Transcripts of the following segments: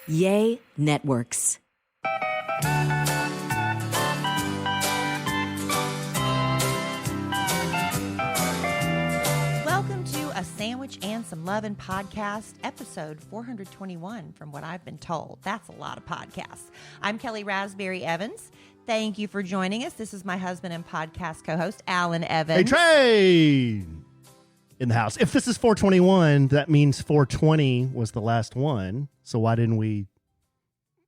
Yay Networks. Welcome to A Sandwich and Some Lovin' podcast, episode 421, from what I've been told. That's a lot of podcasts. I'm Kellie Raspberry Evans. Thank you for joining us. This is my husband and podcast co-host, Alan Evans. Hey, Trey! In the house. If this is 421, that means 420 was the last one. So why didn't we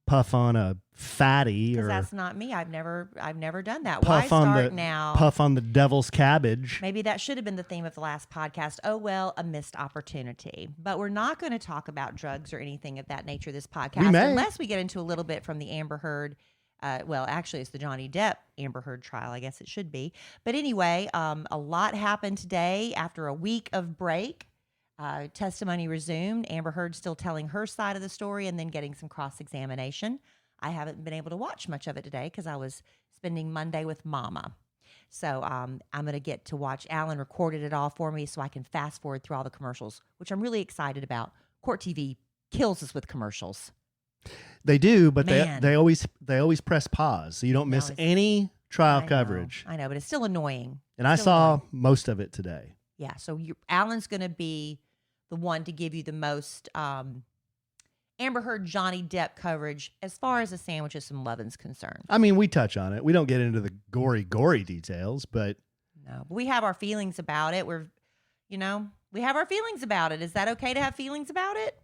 puff on a fatty? Because or that's not me. I've never done that. puff Why on start the now? Puff on the devil's cabbage. Maybe that should have been the theme of the last podcast. Oh, well, a missed opportunity. But we're not going to talk about drugs or anything of that nature this podcast. We may. Unless we get into a little bit from the Amber Heard. Well, actually, it's the Johnny Depp Amber Heard trial. I guess it should be. But anyway, a lot happened today after a week of break. Testimony resumed. Amber Heard still telling her side of the story and then getting some cross-examination. I haven't been able to watch much of it today because I was spending Monday with Mama. So I'm going to get to watch. Alan recorded it all for me so I can fast forward through all the commercials, which I'm really excited about. Court TV kills us with commercials. They do, but Man. they always press pause, so you don't miss any trial coverage. I know, but it's still annoying. And I saw most of it today. Yeah, so Alan's going to be the one to give you the most Amber Heard, Johnny Depp coverage as far as the sandwiches and lovin's concerned. I mean, we touch on it. We don't get into the gory details, but no, but we have our feelings about it. We have our feelings about it. Is that okay to have feelings about it?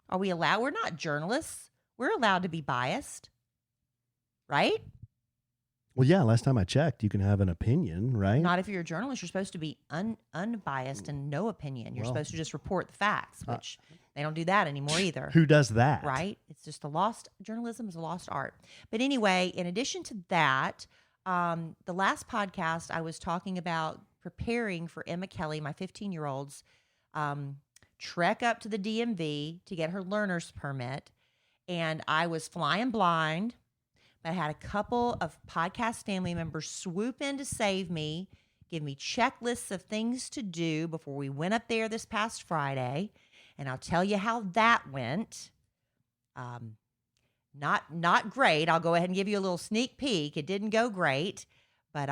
Are we allowed? We're not journalists. We're allowed to be biased, right? well, yeah. Last time I checked, you can have an opinion, right? Not if you're a journalist. You're supposed to be unbiased and no opinion. You're supposed to just report the facts, which they don't do that anymore either. Who does that? Right? It's just journalism is a lost art. But anyway, in addition to that, the last podcast I was talking about preparing for Emma Kellie, my 15-year-old's trek up to the DMV to get her learner's permit. And I was flying blind. But I had a couple of podcast family members swoop in to save me, give me checklists of things to do before we went up there this past Friday. And I'll tell you how that went. Not great. I'll go ahead and give you a little sneak peek. It didn't go great, but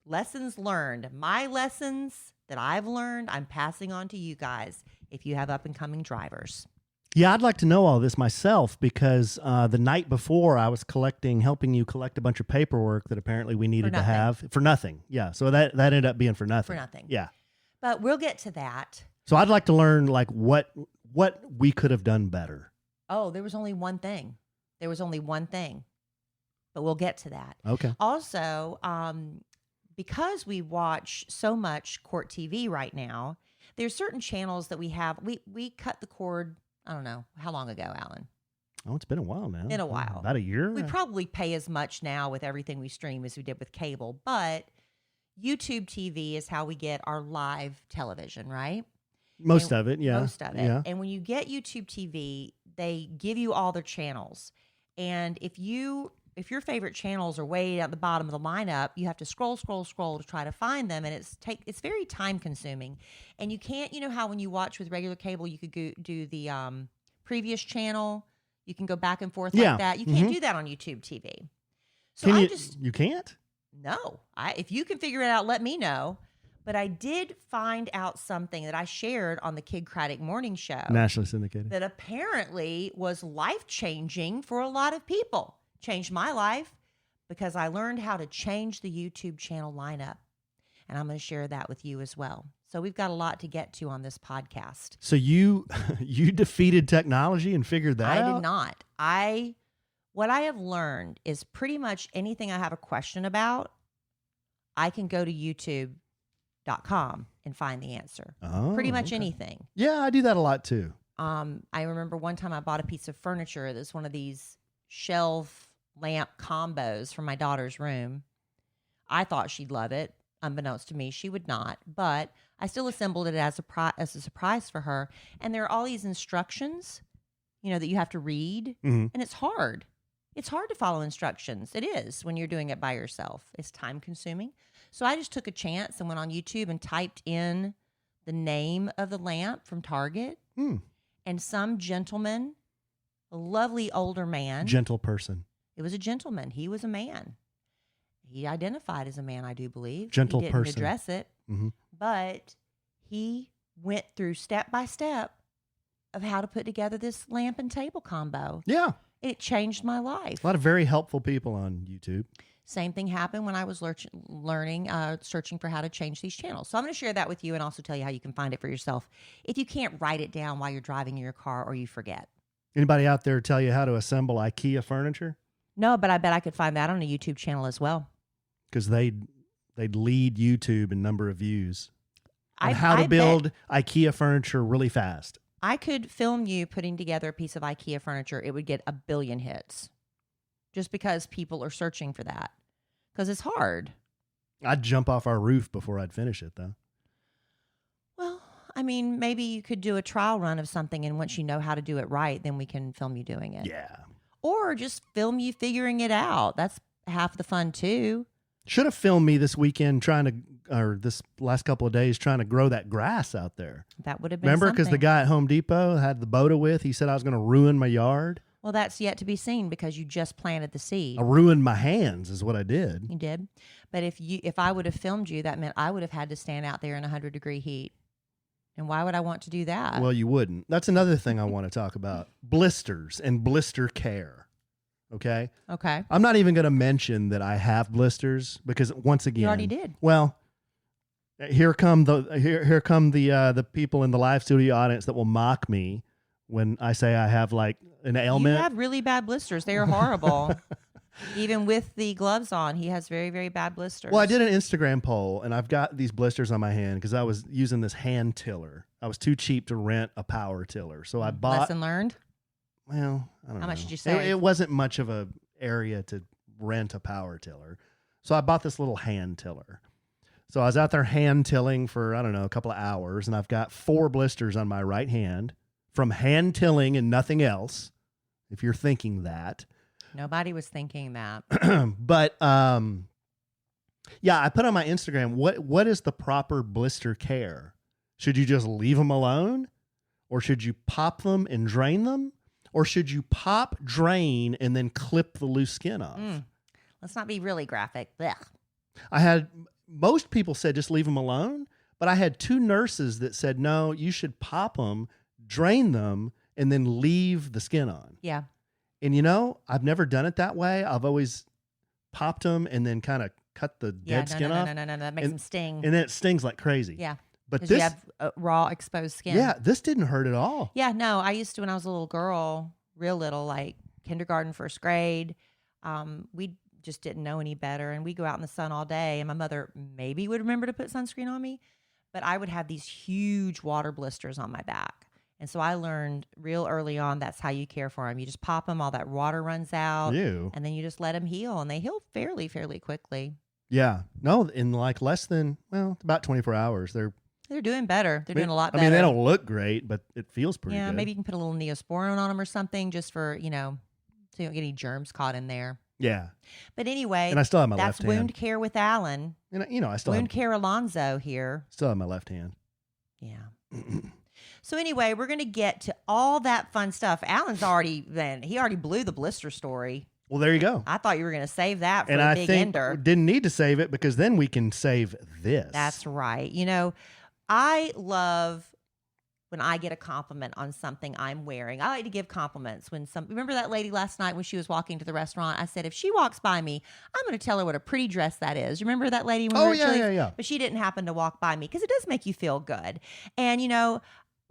lessons learned. My lessons that I've learned, I'm passing on to you guys if you have up and coming drivers. Yeah, I'd like to know all this myself because the night before I was helping you collect a bunch of paperwork that apparently we needed to have for nothing. Yeah, so that ended up being for nothing. For nothing. Yeah. But we'll get to that. So I'd like to learn like what we could have done better. Oh, there was only one thing. But we'll get to that. Okay. Also, because we watch so much court TV right now, there's certain channels that we have. We cut the cord. I don't know. How long ago, Alan? Oh, it's been a while now. Been a while. About a year? We probably pay as much now with everything we stream as we did with cable, but YouTube TV is how we get our live television, right? Most of it. Most of it. Yeah. And when you get YouTube TV, they give you all their channels. And if your favorite channels are way at the bottom of the lineup, you have to scroll to try to find them, and it's very time consuming. And you can't, how when you watch with regular cable, you could go do the previous channel, you can go back and forth like that. You can't do that on YouTube TV. So you can't? No. If you can figure it out, let me know. But I did find out something that I shared on the Kid Craddock Morning Show, Nationally syndicated, that apparently was life-changing for a lot of people. Changed my life because I learned how to change the YouTube channel lineup. And I'm going to share that with you as well. So we've got a lot to get to on this podcast. So you defeated technology and figured that out? I did not. What I have learned is pretty much anything I have a question about, I can go to YouTube.com and find the answer. Oh, pretty much anything. Yeah, I do that a lot too. I remember one time I bought a piece of furniture that's one of these shelf lamp combos from my daughter's room. I thought she'd love it. Unbeknownst to me, she would not. But I still assembled it as a surprise for her. And there are all these instructions, that you have to read. Mm-hmm. And it's hard. It's hard to follow instructions. It is when you're doing it by yourself. It's time consuming. So I just took a chance and went on YouTube and typed in the name of the lamp from Target. Mm. And some gentleman a lovely older man. Gentle person. It was a gentleman. He was a man. He identified as a man, I do believe. Gentle he didn't person. address it, Mm-hmm. but he went through step by step of how to put together this lamp and table combo. Yeah. It changed my life. A lot of very helpful people on YouTube. Same thing happened when I was searching for how to change these channels. So I'm going to share that with you and also tell you how you can find it for yourself if you can't write it down while you're driving in your car or you forget. Anybody out there tell you how to assemble IKEA furniture? No, but I bet I could find that on a YouTube channel as well. Because they'd lead YouTube in number of views on how I to build IKEA furniture really fast. I could film you putting together a piece of IKEA furniture. It would get 1 billion hits just because people are searching for that because it's hard. I'd jump off our roof before I'd finish it, though. Well, I mean, maybe you could do a trial run of something, and once you know how to do it right, then we can film you doing it. Yeah. Or just film you figuring it out. That's half the fun, too. Should have filmed me this weekend or this last couple of days trying to grow that grass out there. That would have been Remember, because the something. guy at Home Depot had the boda with, he said I was going to ruin my yard. Well, that's yet to be seen because you just planted the seed. I ruined my hands is what I did. You did. But if I would have filmed you, that meant I would have had to stand out there in 100-degree heat. And why would I want to do that? Well, you wouldn't. That's another thing I want to talk about. Blisters and blister care. Okay? Okay. I'm not even going to mention that I have blisters because once again, You already did. Well, here come the people in the live studio audience that will mock me when I say I have like an ailment. You have really bad blisters. They are horrible. Even with the gloves on, he has very, very bad blisters. Well, I did an Instagram poll, and I've got these blisters on my hand because I was using this hand tiller. I was too cheap to rent a power tiller, so I bought. Lesson learned. Well, I don't know. How much did you save? It wasn't much of a area to rent a power tiller, so I bought this little hand tiller. So I was out there hand tilling for, I don't know, a couple of hours, and I've got 4 blisters on my right hand from hand tilling and nothing else, if you're thinking that. Nobody was thinking that. But, yeah, I put on my Instagram, what is the proper blister care? Should you just leave them alone? Or should you pop them and drain them? Or should you pop, drain, and then clip the loose skin off? Let's not be really graphic. Blech. Most people said just leave them alone, but I had 2 nurses that said, no, you should pop them, drain them, and then leave the skin on. Yeah. And you know, I've never done it that way. I've always popped them and then kind of cut the dead skin off. No. That makes them sting. And then it stings like crazy. Yeah. But Because this, you have raw, exposed skin. yeah, this didn't hurt at all. Yeah, no, I used to when I was a little girl, real little, like kindergarten, first grade. We just didn't know any better, and we go out in the sun all day. And my mother maybe would remember to put sunscreen on me, but I would have these huge water blisters on my back. And so I learned real early on that's how you care for them. You just pop them, all that water runs out, Ew. and then you just let them heal, and they heal fairly quickly. Yeah. No, in like less than, well, about 24 hours. They're doing better. They're doing a lot better. I mean, they don't look great, but it feels pretty Yeah, good. maybe you can put a little Neosporin on them or something just for, so you don't get any germs caught in there. Yeah. But anyway, And I still have my that's left Wound hand. Care with Alan. And I still Wound have, Care Alanzo here. still have my left hand. Yeah. So anyway, we're going to get to all that fun stuff. Alan's he already blew the blister story. Well, there you go. I thought you were going to save that for And a I big think ender. didn't need to save it because then we can save this. That's right. I love when I get a compliment on something I'm wearing. I like to give compliments remember that lady last night when she was walking to the restaurant? I said, if she walks by me, I'm going to tell her what a pretty dress that is. You remember that lady? When we were at Chili's? Yeah. But she didn't happen to walk by me because it does make you feel good. And,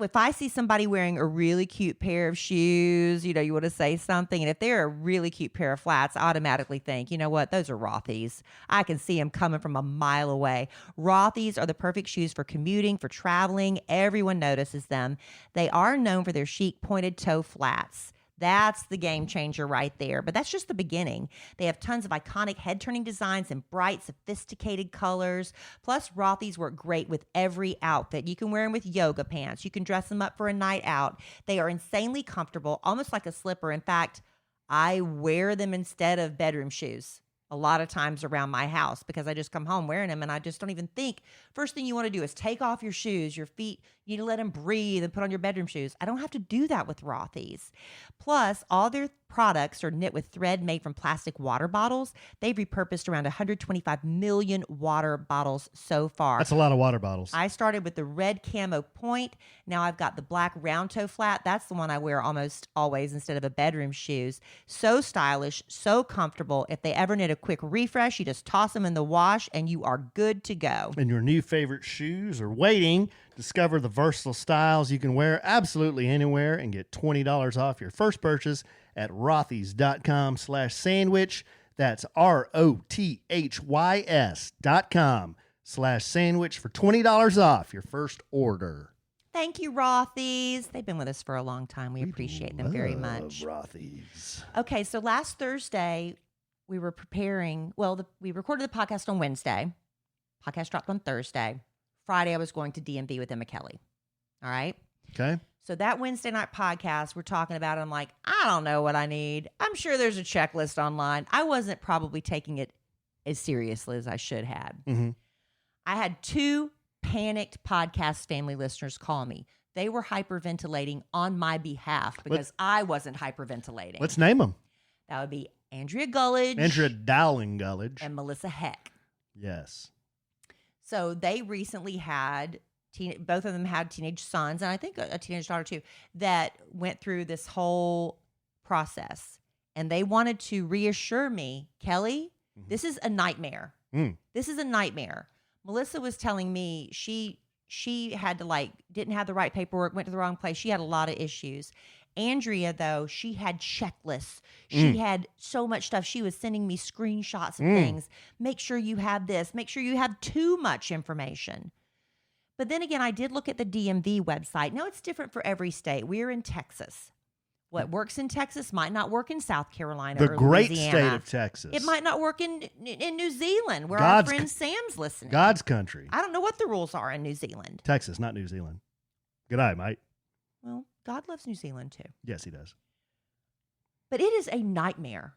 if I see somebody wearing a really cute pair of shoes, you want to say something. And if they're a really cute pair of flats, I automatically think, you know what? Those are Rothy's. I can see them coming from a mile away. Rothy's are the perfect shoes for commuting, for traveling. Everyone notices them. They are known for their chic pointed toe flats. That's the game changer right there. But that's just the beginning. They have tons of iconic head-turning designs and bright, sophisticated colors. Plus, Rothy's work great with every outfit. You can wear them with yoga pants. You can dress them up for a night out. They are insanely comfortable, almost like a slipper. In fact, I wear them instead of bedroom shoes a lot of times around my house because I just come home wearing them and I just don't even think. First thing you want to do is take off your shoes. Your feet, You need to let them breathe and put on your bedroom shoes. I don't have to do that with Rothy's. Plus, all their products are knit with thread made from plastic water bottles. They've repurposed around 125 million water bottles so far. That's a lot of water bottles. I started with the red camo point. Now I've got the black round toe flat. That's the one I wear almost always instead of a bedroom shoes. So stylish, so comfortable. If they ever need a quick refresh, you just toss them in the wash and you are good to go. And your new favorite shoes are waiting. Discover the versatile styles you can wear absolutely anywhere and get $20 off your first purchase at rothys.com/sandwich. That's ROTHYS.com/sandwich for $20 off your first order. Thank you, Rothy's. They've been with us for a long time. We appreciate them very much. Rothy's. Okay, so last Thursday, we were preparing. Well, we recorded the podcast on Wednesday. Podcast dropped on Thursday. Friday, I was going to DMV with Emma Kellie. All right? Okay. So that Wednesday night podcast, we're talking about it. I'm like, I don't know what I need. I'm sure there's a checklist online. I wasn't probably taking it as seriously as I should have. Mm-hmm. I had 2 panicked podcast family listeners call me. They were hyperventilating on my behalf because I wasn't hyperventilating. Let's name them. That would be Andrea Gullidge. Andrea Dowling Gullidge. And Melissa Heck. Yes. So they recently had, both of them had teenage sons, and I think a teenage daughter too, that went through this whole process. And they wanted to reassure me, Kellie, this is a nightmare. This is a nightmare. Melissa was telling me she had to didn't have the right paperwork, went to the wrong place. She had a lot of issues. Andrea, though, she had checklists. She had so much stuff. She was sending me screenshots of things. Make sure you have this. Make sure you have too much information. But then again, I did look at the DMV website. Now, it's different for every state. We're in Texas. What works in Texas might not work in South Carolina the or great Louisiana. state of Texas. It might not work in New Zealand, where God's our friend Sam's listening. God's country. I don't know what the rules are in New Zealand. Texas, not New Zealand. Good eye, mate. Well, God loves New Zealand too. Yes, he does. But it is a nightmare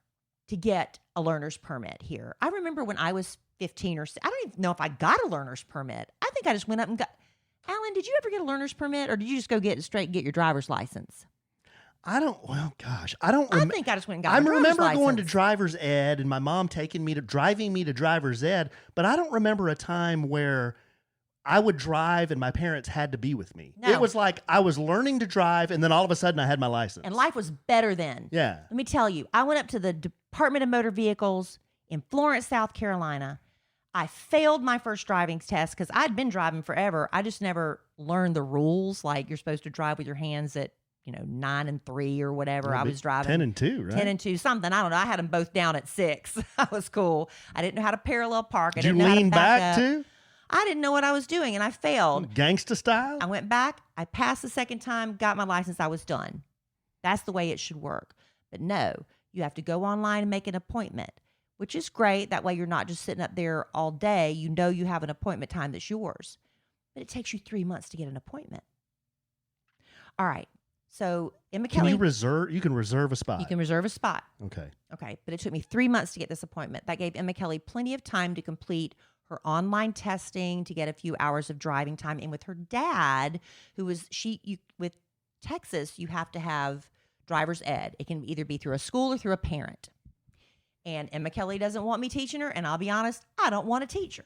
to get a learner's permit here. I remember when I was 15 or I don't even know if I got a learner's permit. I think I just went up and got. Alan, did you ever get a learner's permit, or did you just go get your driver's license? I don't. Well, gosh, I don't. I think I just went and got. I my remember driver's going to license. driver's ed and my mom driving me to driver's ed, but I don't remember a time where I would drive and my parents had to be with me. No. It was like I was learning to drive, and then all of a sudden I had my license. And life was better then. Yeah. Let me tell you, I went up to the Department of Motor Vehicles in Florence, South Carolina. I failed my first driving test because I'd been driving forever. I just never learned the rules. Like you're supposed to drive with your hands at 9 and 3 or whatever. I was driving 10 and 2, right? 10 and 2, something. I don't know. I had them both down at 6. That was cool. I didn't know how to parallel park. Did you lean back too? I didn't know what I was doing, and I failed. Gangsta style? I went back. I passed the second time, got my license. I was done. That's the way it should work. But no, you have to go online and make an appointment, which is great. That way you're not just sitting up there all day. You know you have an appointment time that's yours. But it takes you 3 months to get an appointment. All right. So Emma Kellie. You can reserve a spot. You can reserve a spot. Okay. Okay. But it took me 3 months to get this appointment. That gave Emma Kellie plenty of time to complete her online testing, to get a few hours of driving time. And with her dad, who was with Texas, you have to have driver's ed. It can either be through a school or through a parent. And Emma Kellie doesn't want me teaching her. And I'll be honest, I don't want to teach her.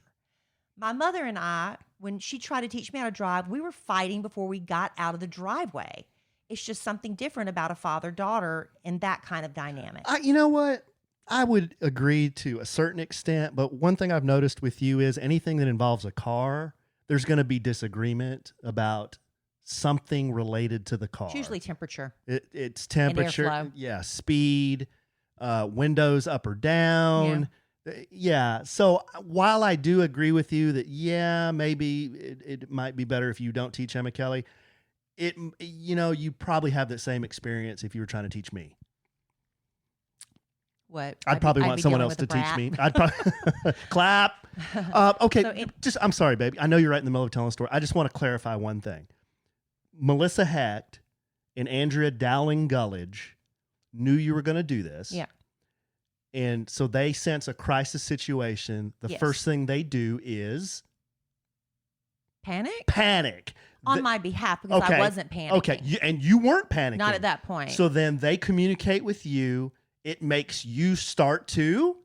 My mother and I, when she tried to teach me how to drive, we were fighting before we got out of the driveway. It's just something different about a father-daughter and that kind of dynamic. You know what? I would agree to a certain extent, but one thing I've noticed with you is anything that involves a car, there's going to be disagreement about something related to the car. It's usually temperature. It's temperature. And airflow. Yeah, speed, windows up or down. Yeah. So while I do agree with you that, maybe it might be better if you don't teach Emma Kellie, you probably have that same experience if you were trying to teach me. What? I'd probably want someone else to teach me. I'd probably clap. Okay. I'm sorry, baby. I know you're right in the middle of telling a story. I just want to clarify one thing. Melissa Hecht and Andrea Dowling Gullidge knew you were going to do this. Yeah. And so they sense a crisis situation. The Yes. first thing they do is Panic. on my behalf because I wasn't panicking. Okay, and you weren't panicking. Not at that point. So then they communicate with you. It makes you start to.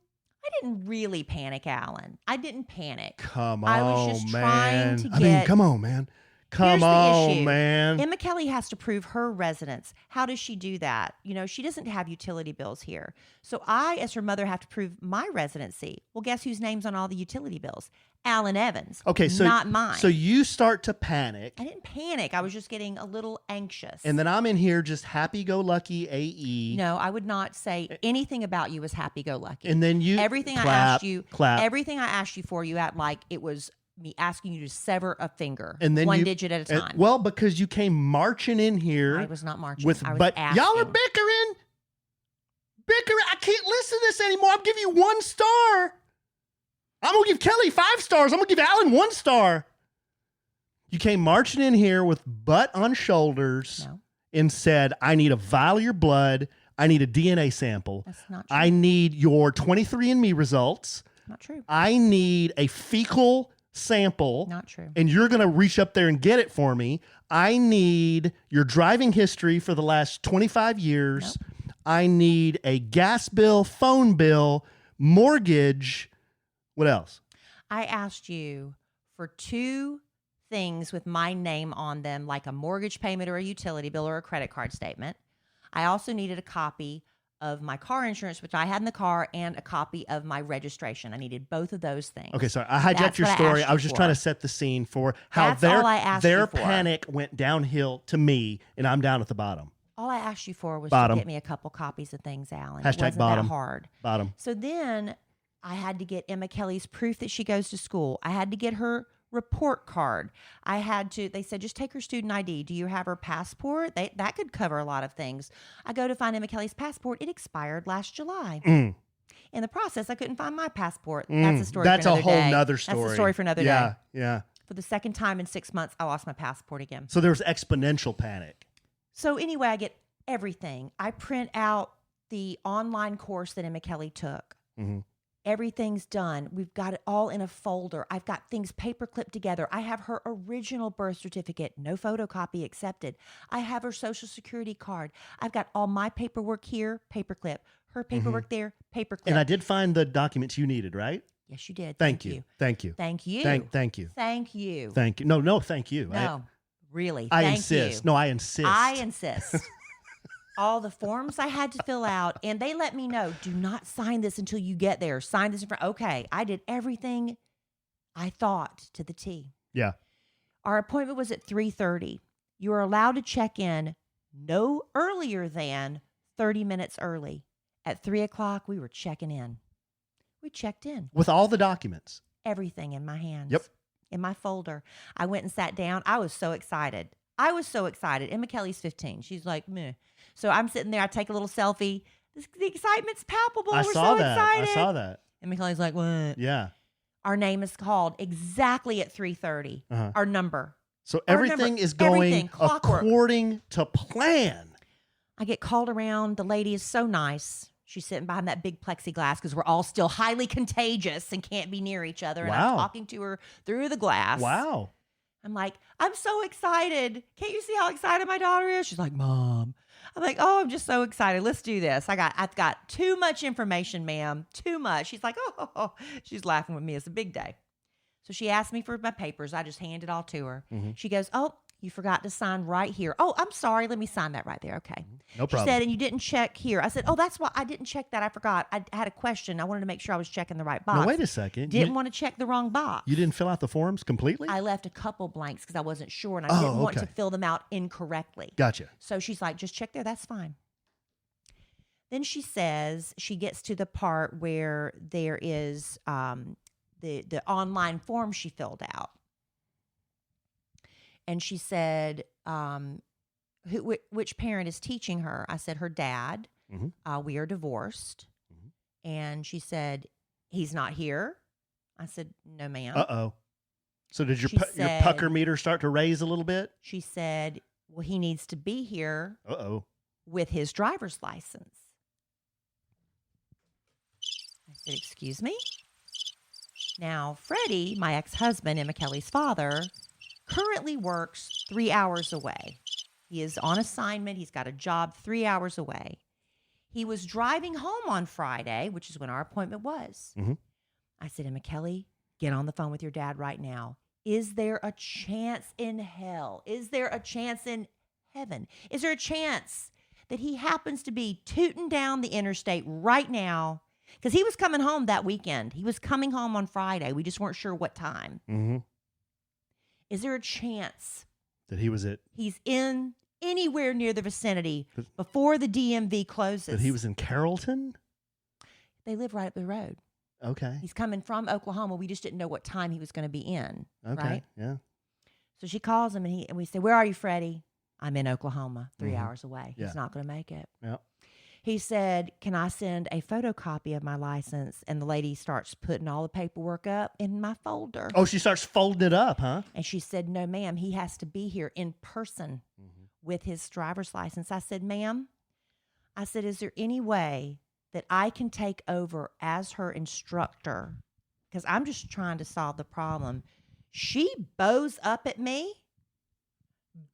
I didn't really panic, Alan. I didn't panic. Come on, I was just man. trying to get. I mean, come on, man. Come on, man. Emma Kellie has to prove her residence. How does she do that? You know, she doesn't have utility bills here. So I, as her mother, have to prove my residency. Well, guess whose name's on all the utility bills? Alan Evans. Okay, so not mine. So you start to panic. I didn't panic. I was just getting a little anxious. And then I'm in here just happy-go-lucky AE. No, I would not say anything about you was happy-go-lucky. And then you everything I asked you for, you act like it was me asking you to sever a finger, and then one digit at a time. Well, because you came marching in here. I was not marching. But y'all are bickering. I can't listen to this anymore. I'm giving you 1 star. I'm going to give Kellie 5 stars. I'm going to give Alan 1 star. You came marching in here with butt on shoulders and said, I need a vial of your blood. I need a DNA sample. That's not true. I need your 23andMe results. Not true. I need a fecal sample. Not true. And you're going to reach up there and get it for me. I need your driving history for the last 25 years. Nope. I need a gas bill, phone bill, mortgage. What else? I asked you for 2 things with my name on them, like a mortgage payment or a utility bill or a credit card statement. I also needed a copy of my car insurance, which I had in the car, and a copy of my registration. I needed both of those things. Okay, sorry. I hijacked your story. I was just trying to set the scene for how their panic went downhill to me, and I'm down at the bottom. All I asked you for was to get me a couple copies of things, Alan. It wasn't that hard. Bottom. So then I had to get Emma Kellie's proof that she goes to school. I had to get her report card. They said, just take her student ID. Do you have her passport? That could cover a lot of things. I go to find Emma Kellie's passport. It expired last July. In the process, I couldn't find my passport. That's a story for another day. That's a whole nother story. That's a story for another day. Yeah. For the second time in 6 months, I lost my passport again. So there was exponential panic. So anyway, I get everything. I print out the online course that Emma Kellie took. Mm-hmm. Everything's done. We've got it all in a folder. I've got things paper clipped together. I have her original birth certificate, no photocopy accepted. I have her social security card. I've got all my paperwork here, paperclip. Her paperwork there, paperclip. And I did find the documents you needed, right? Yes, you did. Thank you. Thank you. Thank you. No, thank you. Thank you. No, really. I thank insist. You. No, I insist. I insist. All the forms I had to fill out, and they let me know, do not sign this until you get there. Sign this in front. Okay, I did everything I thought to the T. Yeah. Our appointment was at 3:30. You were allowed to check in no earlier than 30 minutes early. At 3 o'clock, we were checking in. We checked in. With all the documents. Everything in my hands. Yep. In my folder. I went and sat down. I was so excited. Emma Kellie's 15. She's like, meh. So I'm sitting there. I take a little selfie. The excitement's palpable. We're so excited. I saw that. Emma Kellie's like, what? Yeah. Our name is called exactly at 3:30. Our number. So everything is going according to plan. I get called around. The lady is so nice. She's sitting behind that big plexiglass because we're all still highly contagious and can't be near each other. And I'm talking to her through the glass. Wow. I'm like, I'm so excited. Can't you see how excited my daughter is? She's like, Mom. I'm like, oh, I'm just so excited. Let's do this. I've got too much information, ma'am. Too much. She's like, oh. She's laughing with me. It's a big day. So she asked me for my papers. I just handed it all to her. Mm-hmm. She goes, oh, you forgot to sign right here. Oh, I'm sorry. Let me sign that right there. Okay. No problem. She said, and you didn't check here. I said, oh, that's why I didn't check that. I forgot. I had a question. I wanted to make sure I was checking the right box. No, wait a second. Didn't want to check the wrong box. You didn't fill out the forms completely? I left a couple blanks because I wasn't sure, and I didn't want to fill them out incorrectly. Gotcha. So she's like, just check there. That's fine. Then she says, she gets to the part where there is the online form she filled out. And she said, which parent is teaching her? I said, her dad. Mm-hmm. We are divorced. Mm-hmm. And she said, he's not here. I said, no, ma'am. Uh-oh. So did your pucker meter start to raise a little bit? She said, well, he needs to be here. Uh-oh. With his driver's license. I said, excuse me? Now, Freddie, my ex-husband, Emma Kellie's father, currently works 3 hours away. He is on assignment. He's got a job 3 hours away. He was driving home on Friday, which is when our appointment was. Mm-hmm. I said, Emma Kellie, get on the phone with your dad right now. Is there a chance in hell? Is there a chance in heaven? Is there a chance that he happens to be tooting down the interstate right now? Because he was coming home that weekend. He was coming home on Friday. We just weren't sure what time. Mm-hmm. Is there a chance That he was he's in anywhere near the vicinity before the DMV closes? That he was in Carrollton? They live right up the road. Okay. He's coming from Oklahoma. We just didn't know what time he was going to be in. Okay. Right? Yeah. So she calls him and we say, where are you, Freddie? I'm in Oklahoma, 3 hours away. Yeah. He's not going to make it. Yeah. He said, can I send a photocopy of my license? And the lady starts putting all the paperwork up in my folder. Oh, she starts folding it up, huh? And she said, no, ma'am, he has to be here in person with his driver's license. I said, ma'am, I said, is there any way that I can take over as her instructor? Because I'm just trying to solve the problem. She bows up at me.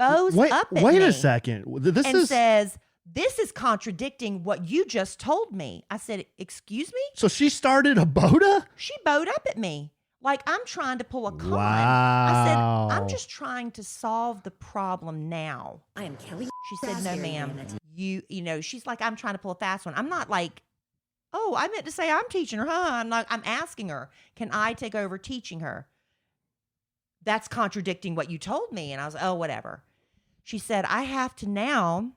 Wait a second. Says, this is contradicting what you just told me. I said, excuse me? So she started a boda? She bowed up at me like I'm trying to pull a con. Wow. I said, I'm just trying to solve the problem now. I am Kellie. She said, no, ma'am. You know, she's like, I'm trying to pull a fast one. I'm not like, oh, I meant to say I'm teaching her, huh? I'm asking her, can I take over teaching her? That's contradicting what you told me. And I was like, oh, whatever. She said, I have to now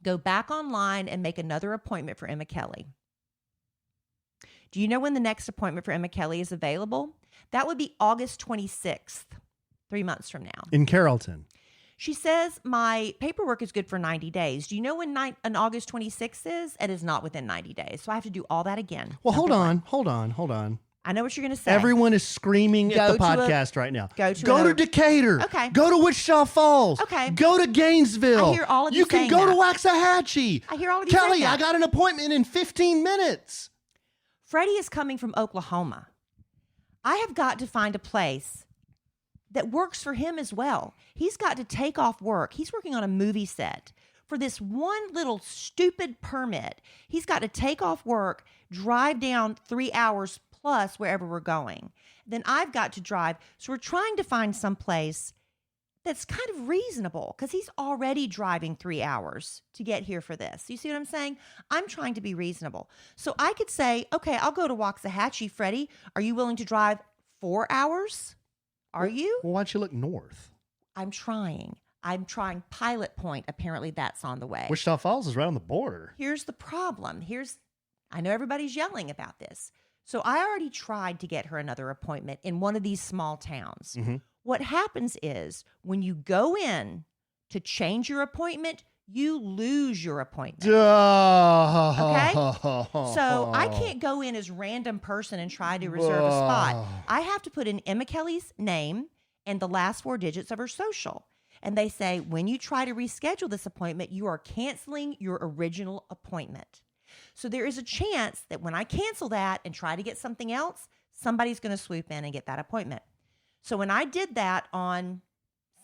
go back online and make another appointment for Emma Kellie. Do you know when the next appointment for Emma Kellie is available? That would be August 26th, 3 months from now. In Carrollton. She says, my paperwork is good for 90 days. Do you know when August 26th is? It is not within 90 days. So I have to do all that again. Well, hold on. I know what you're going to say. Everyone is screaming at the podcast right now. Go to Decatur. Okay. Go to Wichita Falls. Okay. Go to Gainesville. I hear all of you You can saying go that. to Waxahachie. I hear all of you saying Kellie, that. I got an appointment in 15 minutes. Freddie is coming from Oklahoma. I have got to find a place that works for him as well. He's got to take off work. He's working on a movie set. For this one little stupid permit, he's got to take off work, drive down 3 hours plus wherever we're going. Then I've got to drive. So we're trying to find some place that's kind of reasonable because he's already driving 3 hours to get here for this. You see what I'm saying? I'm trying to be reasonable. So I could say, okay, I'll go to Waxahachie. Freddie, are you willing to drive 4 hours? Are you? Well, why don't you look north? I'm trying. Pilot Point. Apparently that's on the way. Wichita Falls is right on the border. Here's the problem. I know everybody's yelling about this. So I already tried to get her another appointment in one of these small towns. Mm-hmm. What happens is when you go in to change your appointment, you lose your appointment. Okay? So I can't go in as random person and try to reserve a spot. I have to put in Emma Kellie's name and the last 4 digits of her social. And they say, when you try to reschedule this appointment, you are canceling your original appointment. So there is a chance that when I cancel that and try to get something else, somebody's going to swoop in and get that appointment. So when I did that on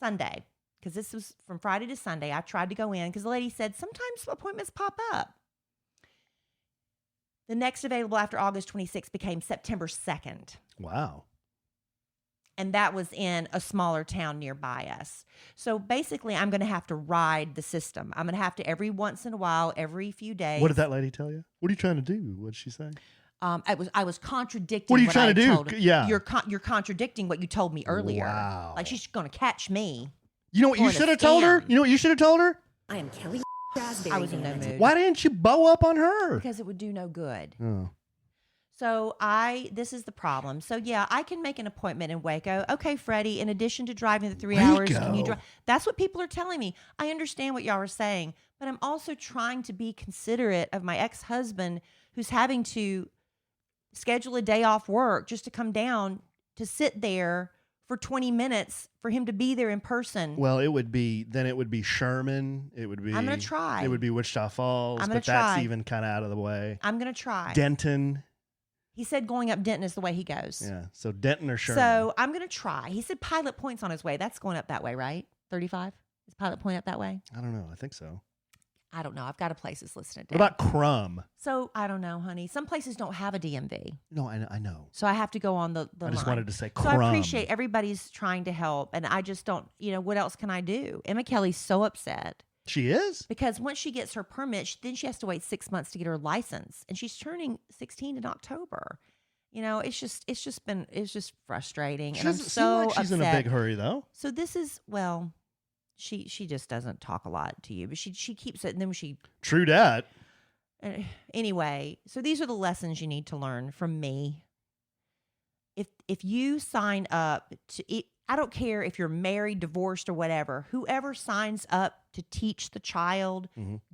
Sunday, because this was from Friday to Sunday, I tried to go in because the lady said sometimes appointments pop up. The next available after August 26th became September 2nd. Wow. And that was in a smaller town nearby us. So basically, I'm going to have to ride the system. I'm going to have to every once in a while, every few days. What did that lady tell you? What are you trying to do? What did she say? I was contradicting. What are you trying to do? Told her. Yeah, you're contradicting what you told me earlier. Wow. Like she's going to catch me. You know what you should have told her? You know what you should have told her? I am Kellie. I was in no mood. Why didn't you bow up on her? Because it would do no good. Oh. So this is the problem. So yeah, I can make an appointment in Waco. Okay, Freddie, in addition to driving the 3 hours, can you drive? That's what people are telling me. I understand what y'all are saying, but I'm also trying to be considerate of my ex-husband who's having to schedule a day off work just to come down to sit there for 20 minutes for him to be there in person. Well, it would be Sherman. It would be. I'm going to try. It would be Wichita Falls, I'm gonna but that's try. even kind of out of the way. I'm going to try. Denton. He said going up Denton is the way he goes. Yeah. So Denton or Sherman. So I'm going to try. He said Pilot Point's on his way. That's going up that way, right? 35? Is Pilot Point up that way? I don't know. I think so. I don't know. I've got a places listed. What about Crumb? So I don't know, honey. Some places don't have a DMV. No, I know. So I have to go on the I just line. wanted to say So Crumb. I appreciate everybody's trying to help. And I just don't, what else can I do? Emma Kellie's so upset. She is? Because once she gets her permit, then she has to wait 6 months to get her license. And she's turning 16 in October. It's just frustrating. She and I'm doesn't so seem like she's in a upset. big hurry, though. So this is, well, she just doesn't talk a lot to you, but she keeps it. And then she, True dat. anyway, so these are the lessons you need to learn from me. If you sign up to it, I don't care if you're married, divorced, or whatever, whoever signs up to teach the child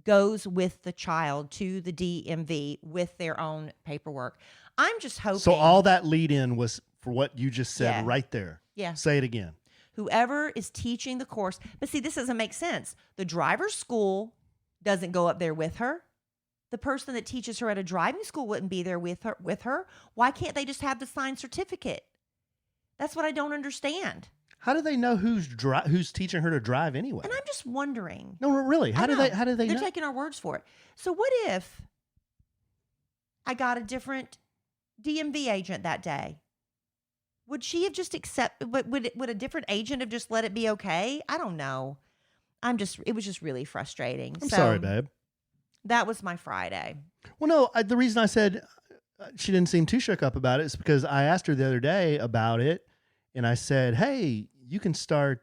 goes with the child to the DMV with their own paperwork. I'm just hoping. So all that lead in was for what you just said Yeah. right there. Yeah. Say it again. Whoever is teaching the course. But see, this doesn't make sense. The driver's school doesn't go up there with her. The person that teaches her at a driving school wouldn't be there with her. Why can't they just have the signed certificate? That's what I don't understand. How do they know who's teaching her to drive anyway? And I'm just wondering. No, really. How do they They're know? taking our words for it. So what if I got a different DMV agent that day? Would she have just would a different agent have just let it be okay? I don't know. It was just really frustrating. I'm sorry, babe. That was my Friday. Well, no, the reason I said she didn't seem too shook up about it is because I asked her the other day about it, and I said, hey, you can start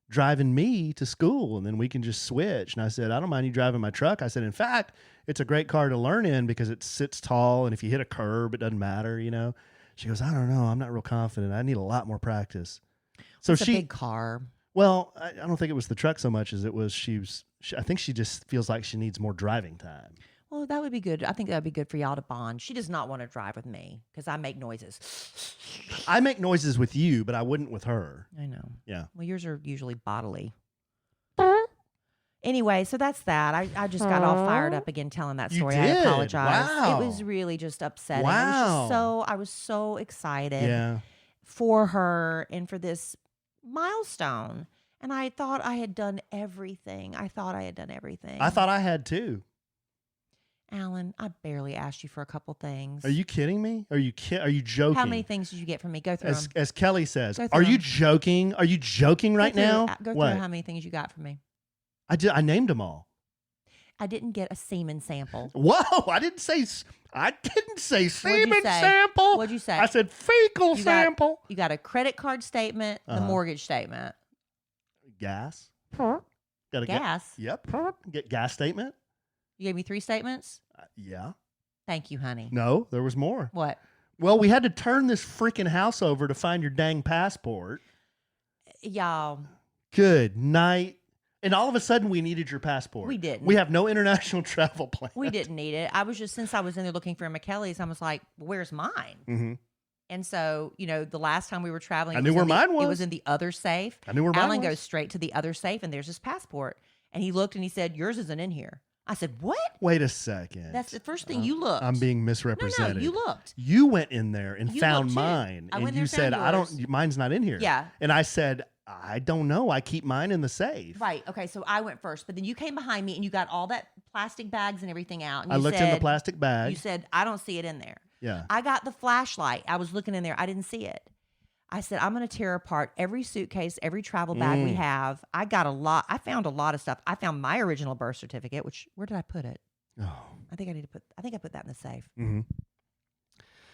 driving me to school, and then we can just switch. And I said, I don't mind you driving my truck. I said, in fact, it's a great car to learn in because it sits tall, and if you hit a curb, it doesn't matter, She goes, I don't know. I'm not real confident. I need a lot more practice. So It's a big car. Well, I don't think it was the truck so much as it was I think she just feels like she needs more driving time. Well, that would be good. I think that would be good for y'all to bond. She does not want to drive with me because I make noises. I make noises with you, but I wouldn't with her. I know. Yeah. Well, yours are usually bodily. Anyway, so that's that. I just got all fired up again telling that You story. did? I apologize. Wow. It was really just upsetting. Wow. I was so excited Yeah. for her and for this milestone. And I thought I had done everything. I thought I had too. Alan, I barely asked you for a couple things. Are you kidding me? Are you joking? How many things did you get from me? Go through them. As Kellie says, Go through are you them. joking? Are you joking right now? Go through What? how many things you got from me. I named them all. I didn't get a semen sample. Whoa! I didn't say semen say? sample. What'd you say? I said fecal You got- sample. You got a credit card statement, the mortgage statement. Gas. Got a Gas? Yep. Get gas statement. You gave me 3 statements? Yeah. Thank you, honey. No, there was more. What? Well, we had to turn this freaking house over to find your dang passport. Y'all, Good night. And all of a sudden, we needed your passport. We didn't. We have no international travel plan. we didn't need it. Since I was in there looking for Emma Kellie's, I was like, where's mine? Mm-hmm. And so, the last time we were traveling, I knew where mine was. It was in the other safe. I knew where mine Alan was. goes straight to the other safe, and there's his passport. And he looked and he said, yours isn't in here. I said, what? Wait a second. That's the first thing you looked. I'm being misrepresented. No, you looked. You went in there and You found looked too. mine, I and went you there and said, found mine's not in here." Yeah. And I said, "I don't know. I keep mine in the safe." Right. Okay. So I went first, but then you came behind me and you got all that plastic bags and everything out. And I you looked in the plastic bag. You said, I don't see it in there. Yeah. I got the flashlight. I was looking in there. I didn't see it. I said, I'm going to tear apart every suitcase, every travel bag we have. I found a lot of stuff. I found my original birth certificate, where did I put it? Oh. I think I put that in the safe. Mm-hmm.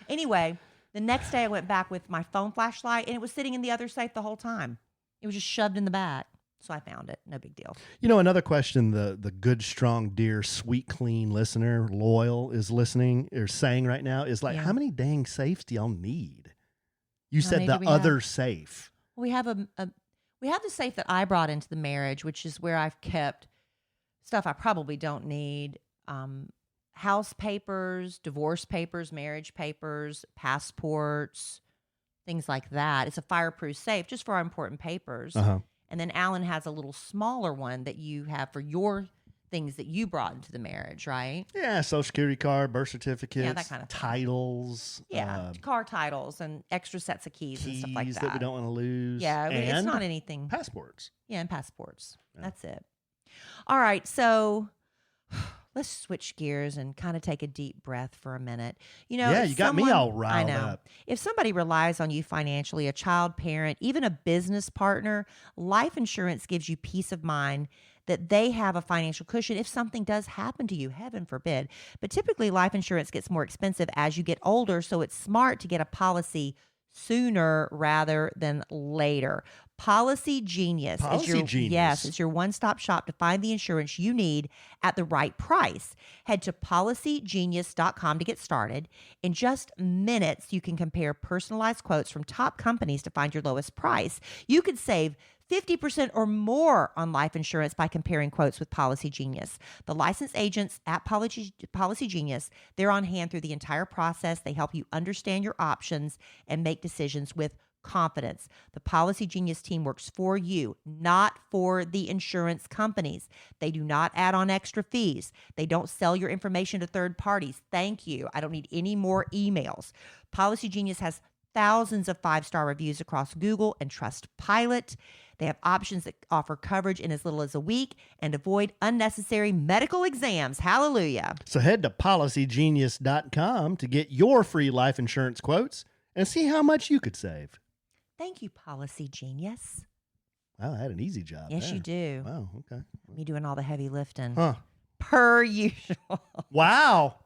Anyway, the next day I went back with my phone flashlight and it was sitting in the other safe the whole time. It was just shoved in the back. So I found it. No big deal. Another question the good, strong, dear, sweet, clean listener, loyal, is listening or saying right now is like, Yeah. how many dang safes do y'all need? You How said many the do we have? other safe. We have we have the safe that I brought into the marriage, which is where I've kept stuff I probably don't need. House papers, divorce papers, marriage papers, passports, things like that. It's a fireproof safe just for our important papers. Uh-huh. And then Alan has a little smaller one that you have for your things that you brought into the marriage, right? Yeah, Social Security card, birth certificates, that kind of thing. titles. Yeah, car titles and extra sets of keys and stuff like Keys that. that we don't want to lose. Yeah, it's and not anything. passports. Yeah, and passports. Yeah. That's it. All right, so let's switch gears and kind of take a deep breath for a minute. You know, Yeah, if you got me all riled I know. up. If somebody relies on you financially, a child, parent, even a business partner, life insurance gives you peace of mind that they have a financial cushion if something does happen to you, heaven forbid. But typically, life insurance gets more expensive as you get older, so it's smart to get a policy sooner rather than later. Policygenius is your one-stop shop to find the insurance you need at the right price. Head to policygenius.com to get started. In just minutes, you can compare personalized quotes from top companies to find your lowest price. You could save 50% or more on life insurance by comparing quotes with Policygenius. The licensed agents at Policygenius, they're on hand through the entire process. They help you understand your options and make decisions with confidence. The Policygenius team works for you, not for the insurance companies. They do not add on extra fees. They don't sell your information to third parties. Thank you. I don't need any more emails. Policygenius has thousands of 5-star reviews across Google and Trustpilot. They have options that offer coverage in as little as a week and avoid unnecessary medical exams. Hallelujah. So head to policygenius.com to get your free life insurance quotes and see how much you could save. Thank you, Policygenius. Wow, I had an easy job. Yes, there. you do. Wow, okay. Me doing all the heavy lifting. Huh. Per usual. Wow.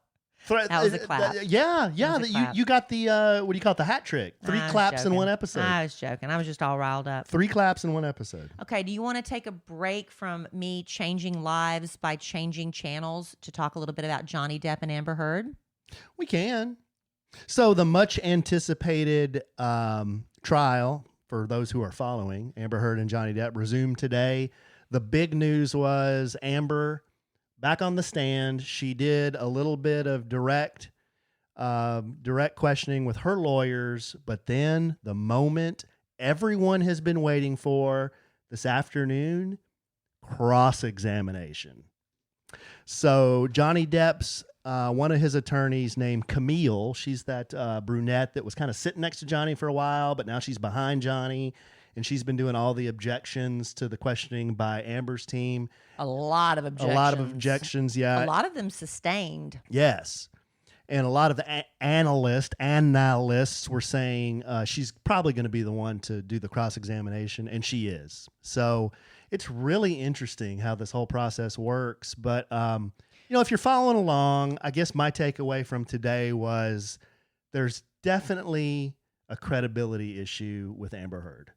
That was a clap. Yeah. That was a clap. You got the, what do you call it, the hat trick. 3 claps in one episode. I was joking. I was just all riled up. 3 claps in one episode. Okay, do you want to take a break from me changing lives by changing channels to talk a little bit about Johnny Depp and Amber Heard? We can. So the much anticipated trial, for those who are following, Amber Heard and Johnny Depp resumed today. The big news was Amber back on the stand. She did a little bit of direct questioning with her lawyers, but then the moment everyone has been waiting for this afternoon, cross-examination. So Johnny Depp's one of his attorneys named Camille, she's that brunette that was kind of sitting next to Johnny for a while, but now she's behind Johnny, and she's been doing all the objections to the questioning by Amber's team. A lot of objections, yeah. A lot of them sustained. Yes. And a lot of the analysts were saying she's probably going to be the one to do the cross-examination, and she is. So it's really interesting how this whole process works. But, if you're following along, I guess my takeaway from today was there's definitely a credibility issue with Amber Heard.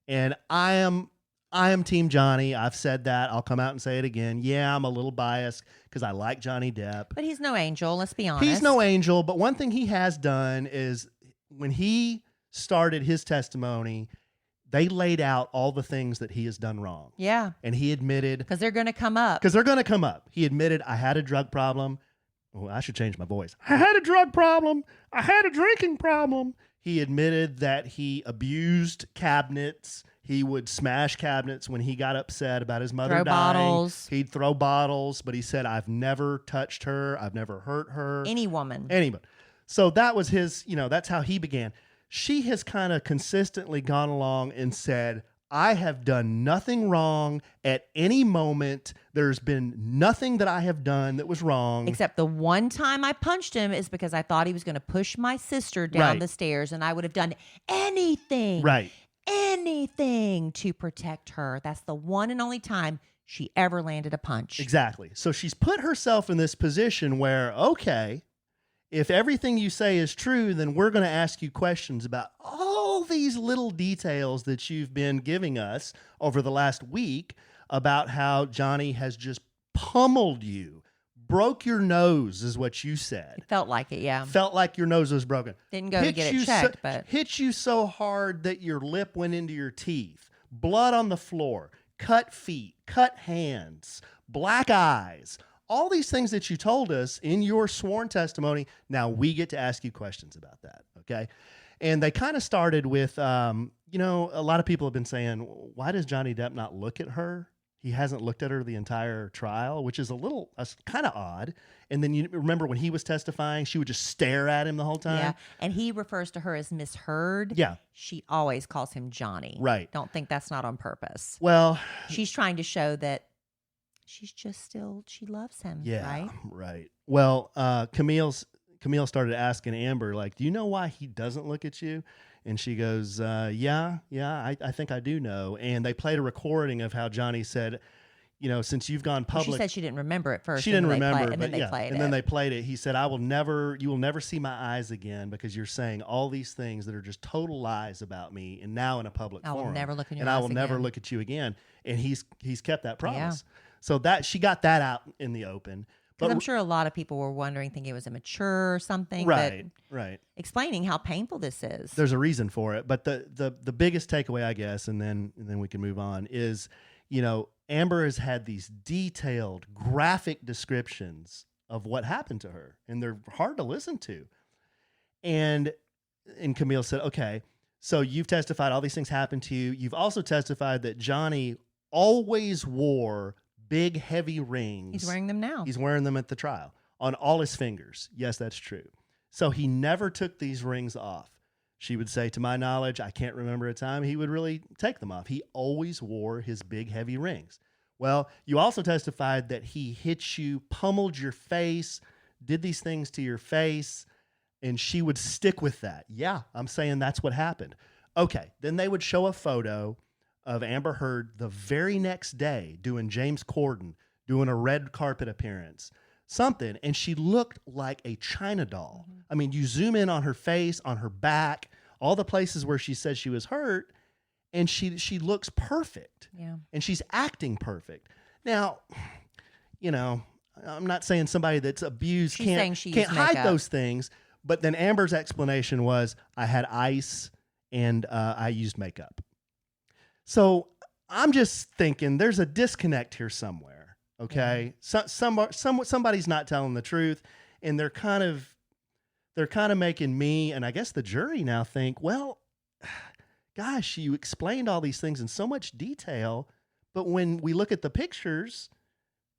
And I am Team Johnny. I've said that. I'll come out and say it again. Yeah, I'm a little biased because I like Johnny Depp. But he's no angel, let's be honest. He's no angel, but one thing he has done is when he started his testimony, they laid out all the things that he has done wrong. Yeah. And he admitted. Because they're going to come up. He admitted, I had a drug problem. Well, I should change my voice. I had a drug problem. I had a drinking problem. He admitted that he abused cabinets. He would smash cabinets when he got upset about his mother dying. Bottles. He'd throw bottles, but he said, I've never touched her. I've never hurt her. Any woman. So that was his, that's how he began. She has kind of consistently gone along and said, I have done nothing wrong at any moment. There's been nothing that I have done that was wrong. Except the one time I punched him is because I thought he was going to push my sister down the stairs, and I would have done anything. Right. Anything to protect her. That's the one and only time she ever landed a punch. Exactly. So she's put herself in this position where, okay, if everything you say is true, then we're going to ask you questions about all these little details that you've been giving us over the last week about how Johnny has just pummeled you. Broke your nose is what you said. It felt like it, yeah. Felt like your nose was broken. Didn't go to get it checked, but hit you so hard that your lip went into your teeth. Blood on the floor. Cut feet. Cut hands. Black eyes. All these things that you told us in your sworn testimony. Now we get to ask you questions about that. Okay. And they kind of started with, a lot of people have been saying, why does Johnny Depp not look at her? he hasn't looked at her the entire trial, which is a little kind of odd. And then you remember when he was testifying, she would just stare at him the whole time. Yeah, and he refers to her as Miss Heard. Yeah. She always calls him Johnny. Right. Don't think that's not on purpose. Well, She's trying to show that she's just she loves him, yeah, right? right. Well, Camille started asking Amber, like, do you know why he doesn't look at you? And she goes, yeah, I think I do know. And they played a recording of how Johnny said, you know, since you've gone public. Well, she said she didn't remember at first. She didn't remember, and then they played it. And then they played it. He said, you will never see my eyes again because you're saying all these things that are just total lies about me. And now in a public forum. I will never look in your eyes. And I will again. Never look at you again. And he's kept that promise. Yeah. So that she got that out in the open. Because I'm sure a lot of people were wondering, thinking it was immature or something. Right, but right. Explaining how painful this is. There's a reason for it. But the biggest takeaway, I guess, and then we can move on, is, you know, Amber has had these detailed, graphic descriptions of what happened to her, and they're hard to listen to. And Camille said, okay, so you've testified all these things happened to you. You've also testified that Johnny always wore big, heavy rings. He's wearing them now. He's wearing them at the trial on all his fingers. Yes, that's true. So he never took these rings off. She would say, to my knowledge, I can't remember a time he would really take them off. He always wore his big, heavy rings. Well, you also testified that he hit you, pummeled your face, did these things to your face, and she would stick with that. Yeah, I'm saying that's what happened. Okay, then they would show a photo of Amber Heard the very next day doing James Corden, doing a red carpet appearance, something, and she looked like a China doll. Mm-hmm. I mean, you zoom in on her face, on her back, all the places where she said she was hurt, and she looks perfect. Yeah. And she's acting perfect. Now, you know, I'm not saying somebody that's abused can't hide those things, but then Amber's explanation was, I had ice and I used makeup. So I'm just thinking there's a disconnect here somewhere. Okay. Somebody's not telling the truth, and they're kind of making me, and I guess the jury now think, well, gosh, you explained all these things in so much detail, but when we look at the pictures,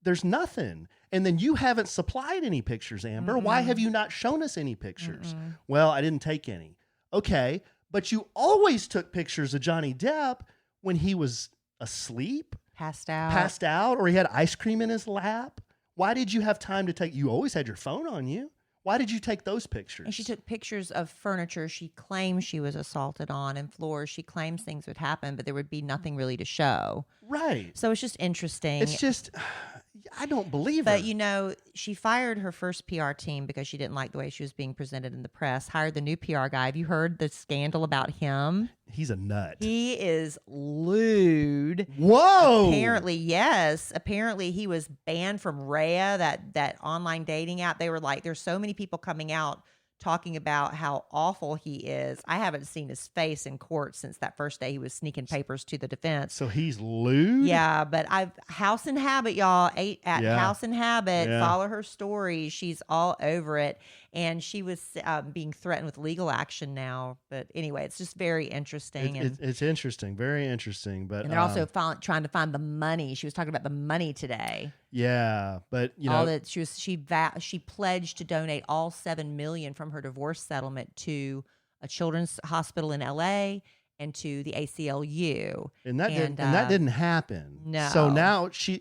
there's nothing. And then you haven't supplied any pictures, Amber. Mm-mm. Why have you not shown us any pictures? Mm-mm. Well, I didn't take any. Okay, but you always took pictures of Johnny Depp when he was asleep, passed out, or he had ice cream in his lap. Why did you have time to take? You always had your phone on you. Why did you take those pictures? And she took pictures of furniture she claims she was assaulted on, and floors she claims things would happen, but there would be nothing really to show. Right. So it's just interesting. It's just, I don't believe But, her. you know, she fired her first PR team because she didn't like the way she was being presented in the press, hired the new PR guy. Have you heard the scandal about him? He's a nut. He is lewd. Whoa. Apparently, yes. Apparently, he was banned from Raya, that online dating app. They were like, there's so many people coming out talking about how awful he is. I haven't seen his face in court since that first day he was sneaking papers to the defense. So he's lewd? Yeah, but House and Habit, y'all. House and Habit. Yeah. Follow her story. She's all over it. And she was being threatened with legal action now. But anyway, it's just very interesting. It's interesting. Very interesting. But and they're also trying to find the money. She was talking about the money today. Yeah, but you know, all that she pledged to donate all $7 million from her divorce settlement to a children's hospital in LA and to the ACLU. And that didn't happen. No. So now she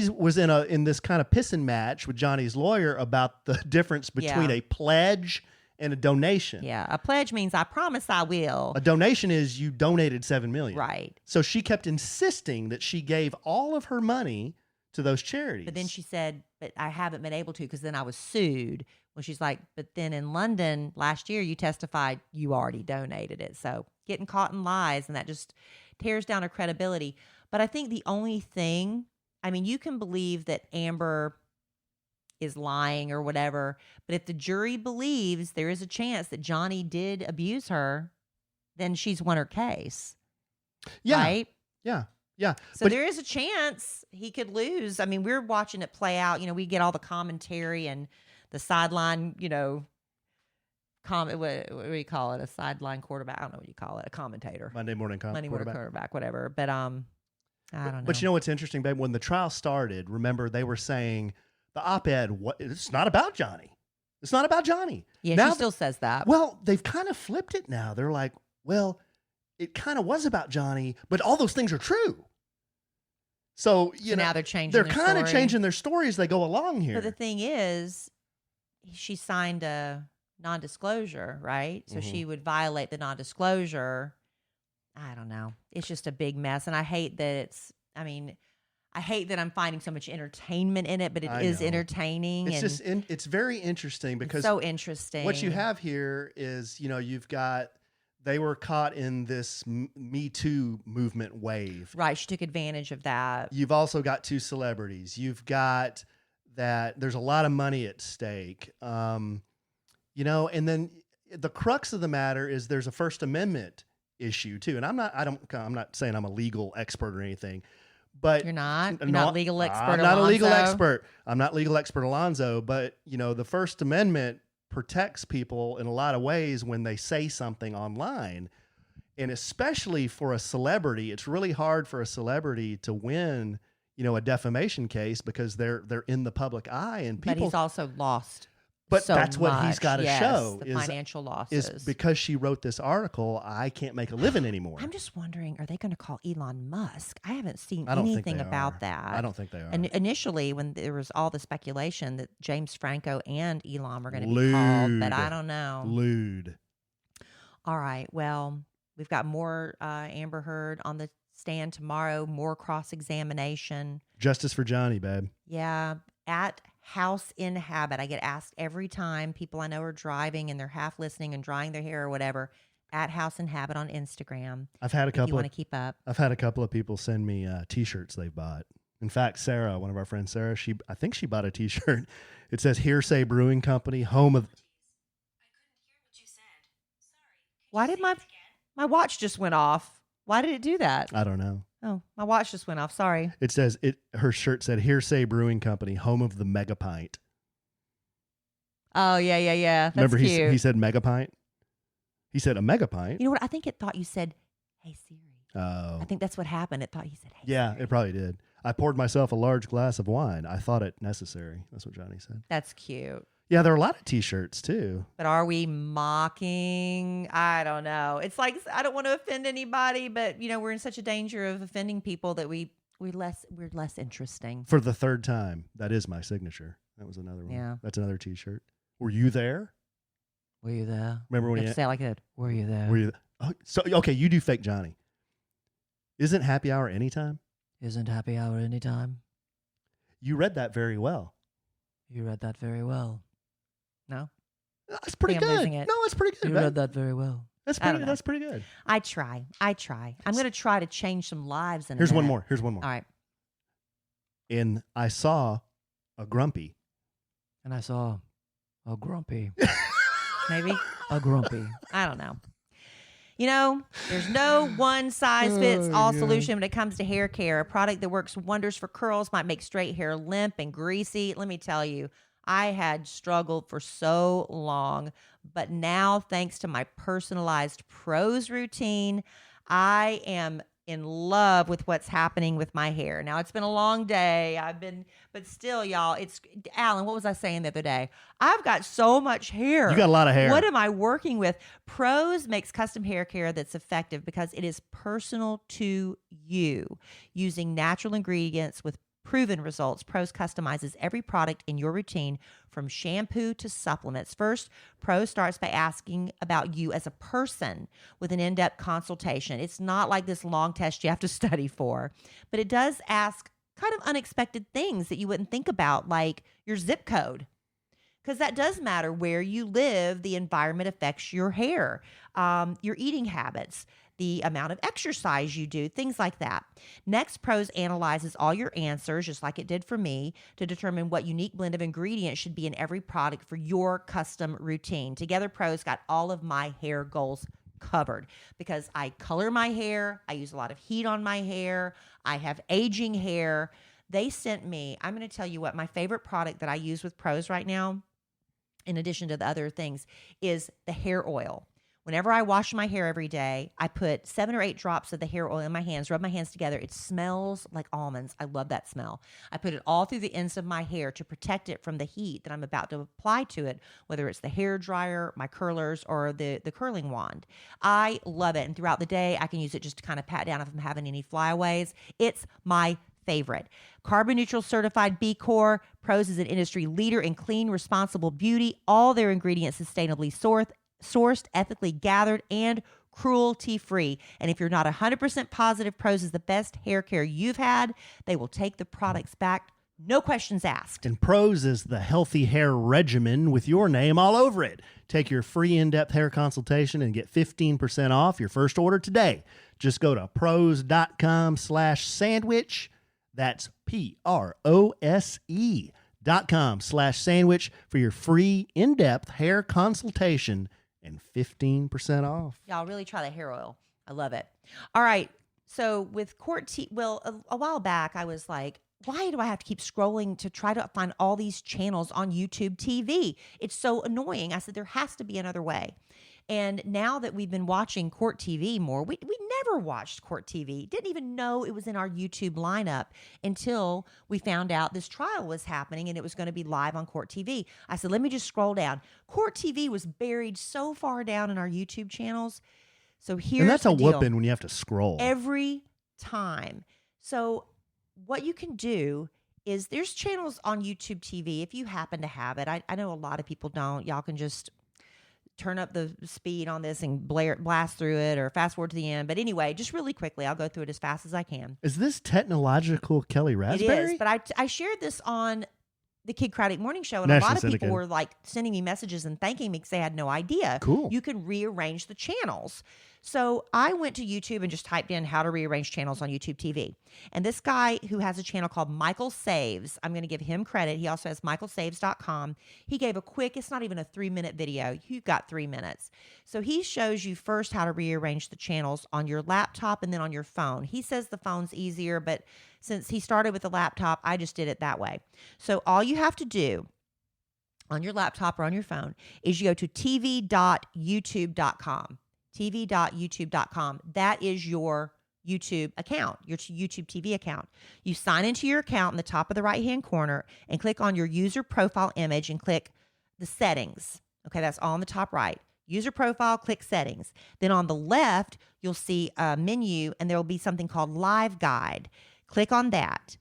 was in this kind of pissing match with Johnny's lawyer about the difference between a pledge and a donation. Yeah, a pledge means I promise I will. A donation is you donated $7 million. Right. So she kept insisting that she gave all of her money to those charities. But then she said, but I haven't been able to because then I was sued. Well, she's like, but then in London last year, you testified you already donated it. So getting caught in lies, and that just tears down her credibility. But I think the only thing, I mean, you can believe that Amber is lying or whatever, but if the jury believes there is a chance that Johnny did abuse her, then she's won her case. Yeah. Right? Yeah. Yeah. So there is a chance he could lose. I mean, we're watching it play out. You know, we get all the commentary and the sideline, you know, what do you call it? A sideline quarterback? I don't know what you call it. A commentator. Monday morning quarterback, whatever. But I don't know. But you know what's interesting, babe? When the trial started, remember they were saying the op-ed, it's not about Johnny. It's not about Johnny. Yeah, now she still says that. Well, they've kind of flipped it now. They're like, well, it kind of was about Johnny, but all those things are true. So, you know, now they're changing they're their kind of story. changing their story as they go along here. But the thing is, she signed a non-disclosure, right? So she would violate the non-disclosure. I don't know. It's just a big mess. And I hate that I hate that I'm finding so much entertainment in it, but it is entertaining. It's it's very interesting because it's so interesting. What you have here is, you know, you've got, they were caught in this Me Too movement wave. Right. She took advantage of that. You've also got 2 celebrities. You've got that there's a lot of money at stake. You know, and then the crux of the matter is there's a First Amendment issue too. And I'm not saying I'm a legal expert or anything, but you're not a legal expert. I'm not a legal expert. I'm not legal expert Alonzo, but you know, the First Amendment protects people in a lot of ways when they say something online. And especially for a celebrity, it's really hard for a celebrity to win, you know, a defamation case because they're in the public eye and people. But he's also lost. But so that's what much. he's got to show. The financial losses. Is because she wrote this article, I can't make a living anymore. I'm just wondering, are they going to call Elon Musk? I haven't seen I don't think anything they about are. that. I don't think they are. And initially, when there was all the speculation that James Franco and Elon were going to be called, but I don't know. Lewd. All right. Well, we've got more Amber Heard on the stand tomorrow, more cross-examination. Justice for Johnny, babe. Yeah. At House in Habit. I get asked every time people I know are driving and they're half listening and drying their hair or whatever. At House in Habit on Instagram. I've had a couple. If you want to keep up. I've had a couple of people send me T-shirts they've bought. In fact, Sarah, one of our friends, Sarah, I think she bought a T-shirt. It says Hearsay Brewing Company, home of. I couldn't hear what you said. Sorry. Why did my watch just went off? Why did it do that? I don't know. Oh, my watch just went off. Sorry. It says her shirt said Hearsay Brewing Company, home of the Mega Pint. Oh, yeah. That's Remember cute. he said Mega Pint? He said a Mega Pint. You know what? I think it thought you said, "Hey Siri." Oh. I think that's what happened. It thought you said, "Hey Yeah, Siri." it probably did. I poured myself a large glass of wine. I thought it necessary. That's what Johnny said. That's cute. Yeah, there are a lot of T-shirts too. But are we mocking? I don't know. It's like, I don't want to offend anybody, but you know, we're in such a danger of offending people that we're less interesting. For the 3rd time, that is my signature. That was another one. Yeah. That's another T-shirt. Were you there? Were you there? Remember when You have to say it like that. Were you there? Were you? Oh, so okay, you do fake Johnny. Isn't happy hour anytime? Isn't happy hour anytime? You read that very well. You read that very well. No? That's pretty I'm good. losing it. No, it's pretty good. You man. read that very well. That's I don't pretty. know. That's pretty good. I try. I'm going to try to change some lives in a Here's one minute. more. Here's one more. All right. And I saw a grumpy. And I saw a grumpy. Maybe. A grumpy. I don't know. You know, there's no one size fits all solution when it comes to hair care. A product that works wonders for curls might make straight hair limp and greasy. Let me tell you, I had struggled for so long, but now thanks to my personalized pros routine, I am in love with what's happening with my hair. Now, it's been a long day. But still, y'all, Alan, what was I saying the other day? I've got so much hair. You got a lot of hair. What am I working with? Pros makes custom hair care that's effective because it is personal to you. Using natural ingredients with proven results, Pros customizes every product in your routine from shampoo to supplements. First, Pros starts by asking about you as a person with an in-depth consultation. It's not like this long test you have to study for, but it does ask kind of unexpected things that you wouldn't think about, like your zip code. Because that does matter. Where you live, the environment affects your hair, your eating habits, the amount of exercise you do, things like that. Next, Pros analyzes all your answers, just like it did for me, to determine what unique blend of ingredients should be in every product for your custom routine. Together, Pros got all of my hair goals covered because I color my hair. I use a lot of heat on my hair. I have aging hair. They sent me, I'm going to tell you what, my favorite product that I use with Pros right now, in addition to the other things, is the hair oil. Whenever I wash my hair every day, I put 7 or 8 drops of the hair oil in my hands, rub my hands together. It smells like almonds. I love that smell. I put it all through the ends of my hair to protect it from the heat that I'm about to apply to it, whether it's the hair dryer, my curlers, or the curling wand. I love it. And throughout the day, I can use it just to kind of pat down if I'm having any flyaways. It's my favorite. Carbon neutral certified B Corp. Pros is an industry leader in clean, responsible beauty. All their ingredients sustainably sourced, ethically gathered, and cruelty-free. And if you're not 100% positive Pros is the best hair care you've had, they will take the products back. No questions asked. And Pros is the healthy hair regimen with your name all over it. Take your free in-depth hair consultation and get 15% off your first order today. Just go to pros.com/sandwich. That's PROSE.com/sandwich for your free in-depth hair consultation and 15% off. Y'all really try the hair oil. I love it. All right. So with a while back, I was like, why do I have to keep scrolling to try to find all these channels on YouTube TV? It's so annoying. I said, there has to be another way. And now that we've been watching Court TV more, we never watched Court TV. Didn't even know it was in our YouTube lineup until we found out this trial was happening and it was going to be live on Court TV. I said, let me just scroll down. Court TV was buried so far down in our YouTube channels. So here's And that's the a deal. whooping when you have to scroll. Every time. So what you can do is there's channels on YouTube TV if you happen to have it. I know a lot of people don't. Y'all can just turn up the speed on this and blast through it or fast forward to the end. But anyway, just really quickly, I'll go through it as fast as I can. Is this technological Kelly Raspberry? It is, but I shared this on the Kid Craddock Morning Show, and National a lot of Syndicate. people were like sending me messages and thanking me because they had no idea. Cool. You can rearrange the channels. So I went to YouTube and just typed in how to rearrange channels on YouTube TV. And this guy who has a channel called Michael Saves, I'm going to give him credit. He also has michaelsaves.com. He gave a quick, it's not even a 3-minute video. You've got 3 minutes. So he shows you first how to rearrange the channels on your laptop and then on your phone. He says the phone's easier, but since he started with the laptop, I just did it that way. So all you have to do on your laptop or on your phone is you go to tv.youtube.com. tv.youtube.com. That is your YouTube account, your YouTube TV account. You sign into your account in the top of the right-hand corner and click on your user profile image and click the settings. Okay, that's all on the top right. User profile, click settings. Then on the left, you'll see a menu and there will be something called Live Guide. Click on that.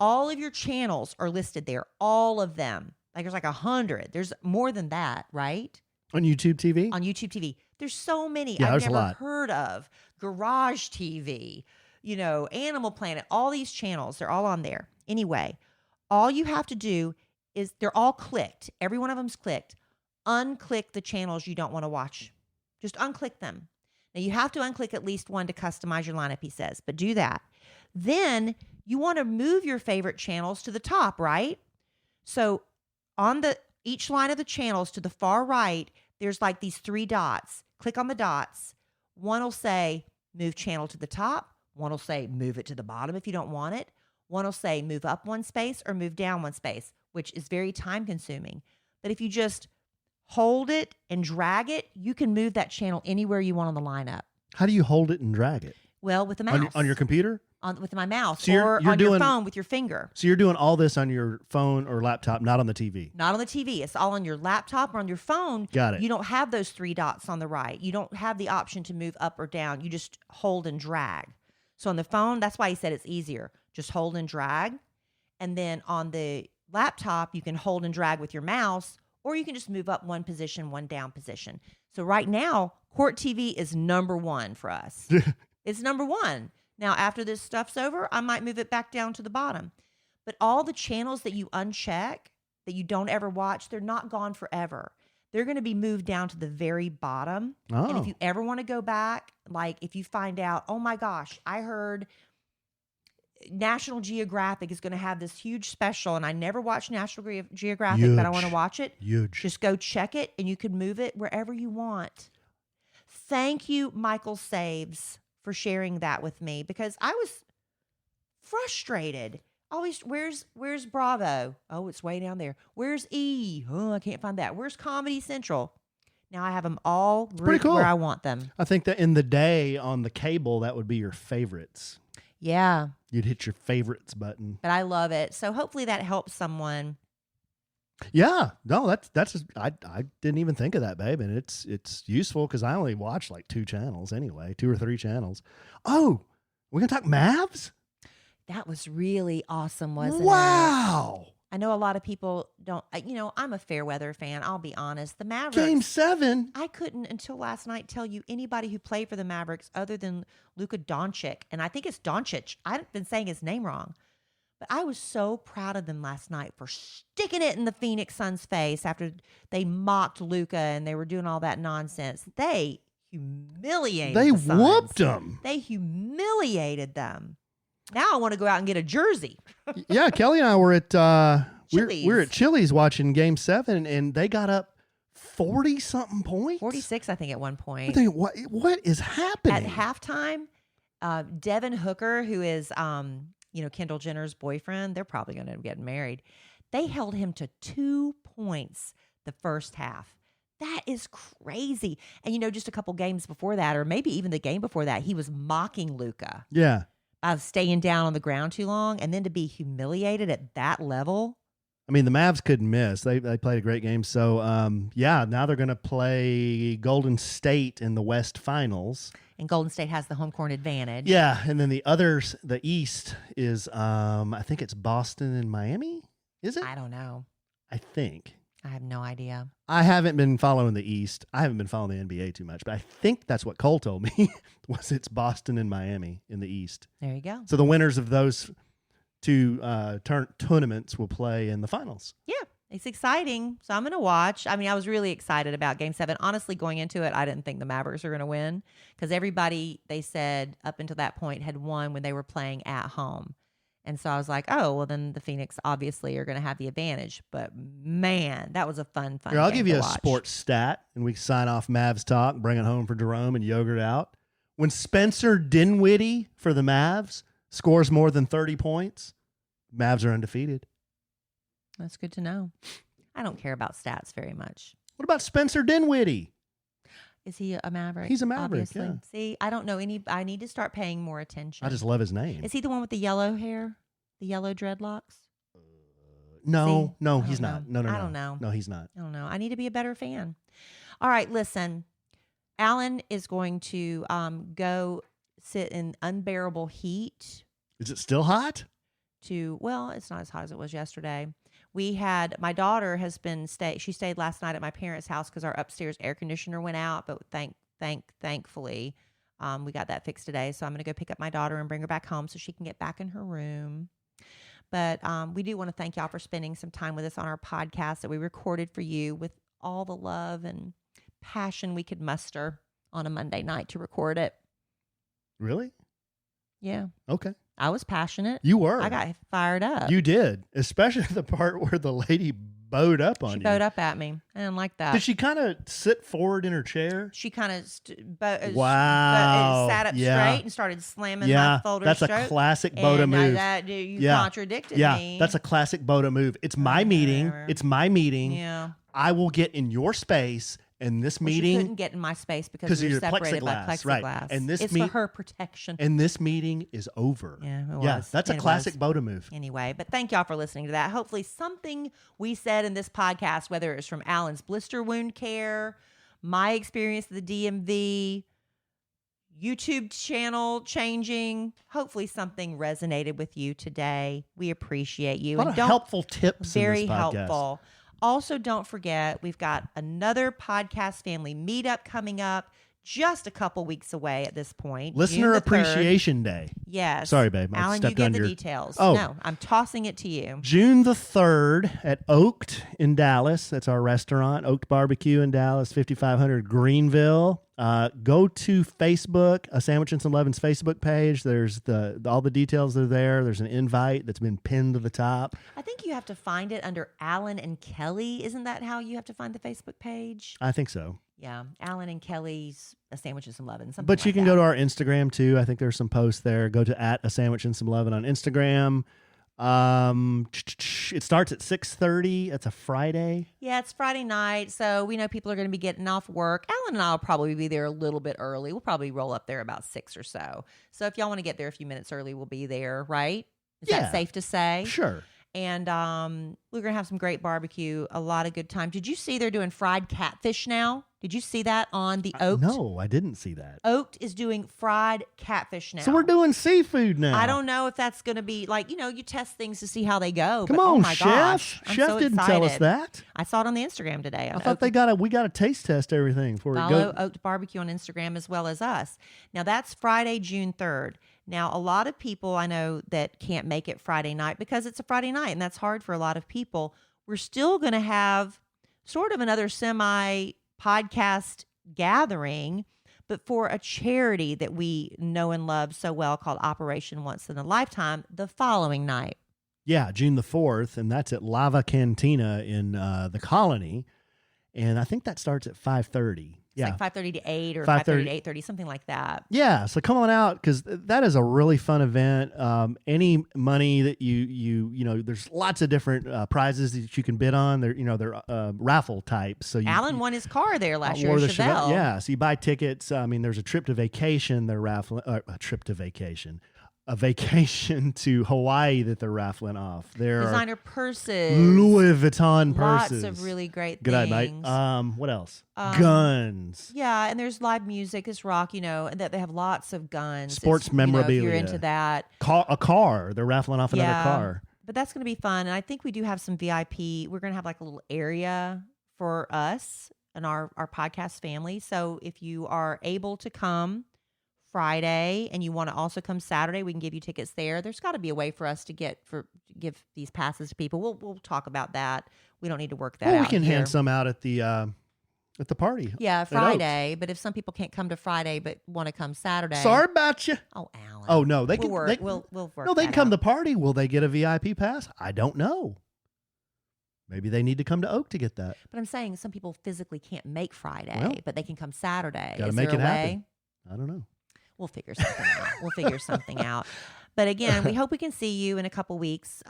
All of your channels are listed there, all of them. Like there's like 100. There's more than that, right? On YouTube TV? On YouTube TV. There's so many Yeah, I've there's a never lot. heard of. Garage TV, Animal Planet, all these channels, they're all on there. Anyway, all you have to do is they're all clicked. Every one of them's clicked. Unclick the channels you don't want to watch. Just unclick them. Now you have to unclick at least one to customize your lineup, he says, but do that. Then you want to move your favorite channels to the top, right? So on each line of the channels to the far right, there's like these 3 dots. Click on the dots. One will say move channel to the top. One will say move it to the bottom if you don't want it. One will say move up 1 space or move down 1 space, which is very time consuming. But if you just hold it and drag it, you can move that channel anywhere you want on the lineup. How do you hold it and drag it? Well, with the mouse. On your computer? With my mouse So you're or on doing- your phone with your finger. So you're doing all this on your phone or laptop, not on the TV. Not on the TV. It's all on your laptop or on your phone. Got it. You don't have those 3 dots on the right. You don't have the option to move up or down. You just hold and drag. So on the phone, that's why he said it's easier. Just hold and drag. And then on the laptop, you can hold and drag with your mouse, or you can just move up 1 position, 1 down position. So right now, Court TV is number 1 for us. It's number 1. Now, after this stuff's over, I might move it back down to the bottom. But all the channels that you uncheck, that you don't ever watch, they're not gone forever. They're going to be moved down to the very bottom. And if Oh. you ever want to go back, like if you find out, oh my gosh, I heard National Geographic is going to have this huge special, and I never watched National Geographic, but I want to Huge. watch it. Huge. Just go check it, and you can move it wherever you want. Thank you, Michael Saves, for sharing that with me, because I was frustrated. Always, where's Bravo? Oh, it's way down there. Where's E? Oh, I can't find that. Where's Comedy Central? Now I have them all pretty grouped cool. where I want them. I think that in the day on the cable, that would be your favorites. Yeah, You'd hit your favorites button. but I love it. So hopefully that helps someone. Yeah, no, that's just, I didn't even think of that, babe, and it's useful because I only watch like 2 channels anyway, 2 or 3 channels. Oh, we're gonna talk Mavs? That was really awesome, wasn't it? Wow, I know a lot of people don't. I'm a fair weather fan. I'll be honest. The Mavericks. Game 7. I couldn't until last night tell you anybody who played for the Mavericks other than Luka Doncic, and I think it's Doncic. I've been saying his name wrong. But I was so proud of them last night for sticking it in the Phoenix Suns' face after they mocked Luka and they were doing all that nonsense. They humiliated They the Suns. whooped them. They humiliated them. Now I want to go out and get a jersey. Yeah, Kelly and I were at Chili's. we're at Chili's watching Game 7, and they got up 40 something points. 46, I think, at one I point. think, what is happening At halftime, Devin Hooker, who is Kendall Jenner's boyfriend, they're probably going to get married. They held him to 2 points the first half. That is crazy. And just a couple games before that, or maybe even the game before that, he was mocking Luka Yeah. of staying down on the ground too long, and then to be humiliated at that level. I mean, the Mavs couldn't miss. They played a great game. So, now they're going to play Golden State in the West Finals. And Golden State has the home court advantage. Yeah, and then the East is, I think it's Boston and Miami. Is it? I don't know. I think. I have no idea. I haven't been following the East. I haven't been following the NBA too much, but I think that's what Cole told me was it's Boston and Miami in the East. There you go. So the winners of those 2 tournaments will play in the finals. Yeah, it's exciting. So I'm going to watch. I mean, I was really excited about Game 7. Honestly, going into it, I didn't think the Mavericks were going to win because everybody, they said, up until that point had won when they were playing at home. And so I was like, oh, well, then the Phoenix obviously are going to have the advantage. But, man, that was a fun Here, I'll game give you to a watch. sports stat, and we sign off Mavs talk, bring it home for Jerome and Yogurt out. When Spencer Dinwiddie for the Mavs scores more than 30 points, Mavs are undefeated. That's good to know. I don't care about stats very much. What about Spencer Dinwiddie? Is he a Maverick? He's a Maverick, obviously. yeah. See, I don't know any. I need to start paying more attention. I just love his name. Is he the one with the yellow hair? The yellow dreadlocks? No, See? no, I he's don't not. know. No. I don't know. No, he's not. I don't know. I need to be a better fan. All right, listen. Alan is going to go sit in unbearable heat Is it still hot? well, it's not as hot as it was yesterday. My daughter has been she stayed last night at my parents' house because our upstairs air conditioner went out, but thankfully we got that fixed today. So I'm going to go pick up my daughter and bring her back home so she can get back in her room. But we do want to thank y'all for spending some time with us on our podcast that we recorded for you with all the love and passion we could muster on a Monday night to record it. Really? Yeah. Okay. I was passionate. You were. I got fired up. You did, especially the part where the lady bowed up on She you. bowed up at me. I didn't like that. Did she kind of sit forward in her chair? She kind of Wow. sat up Yeah. straight and started slamming Yeah, my folders that's shut. a classic Boda and, move. You Yeah. contradicted Yeah, me. that's a classic Boda move. It's my meeting. Whatever. It's my meeting. Yeah. I will get in your space, and this Well, she meeting, couldn't get in my space because 'Cause we of were your separated by plexiglass, plexiglass. right. And this it's meet- for her protection. and this meeting is over. Yeah, it Yeah, was. that's a It classic was. Boda move. Anyway, but thank y'all for listening to that. Hopefully something we said in this podcast, whether it's from Alan's blister wound care, my experience at the DMV, YouTube channel changing, hopefully something resonated with you today. We appreciate you. A lot And of don't- helpful tips. very in this podcast. helpful. Also, don't forget, we've got another podcast family meetup coming up just a couple weeks away at this point. Listener June the 3rd. Appreciation Day. Yes. Sorry, babe. I Alan, you stepped give on the your- details. Oh. No, I'm tossing it to you. June the 3rd at Oaked in Dallas. That's our restaurant, Oaked Barbecue in Dallas, 5500 Greenville. Go to Facebook, A Sandwich and Some Levin's Facebook page. There's all the details are there. There's an invite that's been pinned to the top. I think you have to find it under Alan and Kellie. Isn't that how you have to find the Facebook page? I think so. Yeah, Alan and Kellie's A Sandwich and Some Lovin'. But you can go to our Instagram too. I think there's some posts there. Go to @A Sandwich and Some Lovin' on Instagram. It starts at 6:30. It's a Friday. Yeah, it's Friday night, so we know people are going to be getting off work. Alan and I will probably be there a little bit early. We'll probably roll up there about 6 or so. So if y'all want to get there a few minutes early, we'll be there, right? Is Yeah. that safe to say? Sure. And we're going to have some great barbecue, a lot of good time. Did you see they're doing fried catfish now? Did you see that on the Oaked? No, I didn't see that. Oaked is doing fried catfish now. So we're doing seafood now. I don't know if that's going to be like, you test things to see how they go. Come but, on, oh my chef. gosh, I'm Chef so didn't tell us excited. that. I saw it on the Instagram today. I thought we got to taste test everything before we Follow go. Oaked Barbecue on Instagram as well as us. Now that's Friday, June 3rd. Now a lot of people I know that can't make it Friday night because it's a Friday night and that's hard for a lot of people. We're still going to have sort of another semi podcast gathering, but for a charity that we know and love so well called Operation Once in a Lifetime the following night. Yeah, June the 4th, and that's at Lava Cantina in the Colony, and I think that starts at 5:30. It's Yeah, like 5:30 to 8 or 5:30 5:30 to 8:30, something like that. yeah. So come on out because that is a really fun event. Any money that you know, there's lots of different prizes that you can bid on. They're raffle types. So Alan won his car there last year. or the Chevelle. yeah. So you buy tickets. I mean, there's a trip to vacation. They're raffling a trip to vacation. A vacation to Hawaii that they're raffling off. There Designer are purses, Louis Vuitton purses. lots of really great Good things. night, mate. What else? Guns. Yeah, and there's live music, it's rock, and that they have lots of guns. Sports It's, if you're memorabilia. into that. A car. They're raffling off another car. But that's going to be fun. And I think we do have some VIP. We're going to have like a little area for us and our podcast family. So if you are able to come Friday and you want to also come Saturday, we can give you tickets there. There's got to be a way for us to give these passes to people. We'll talk about that. We don't need to work that out. Well, we can here. hand some out at the party. Yeah, Oaks. Friday. But if some people can't come to Friday but want to come Saturday. Sorry about you. Oh, Alan. Oh no, they can. We'll work. They, We'll work. no, they that can come out. to the party. Will they get a VIP pass? I don't know. Maybe they need to come to Oak to get that. But I'm saying some people physically can't make Friday, Well, but they can come Saturday. Got to Is make there it a happen. way? I don't know. We'll figure something out. But again, we hope we can see you in a couple weeks,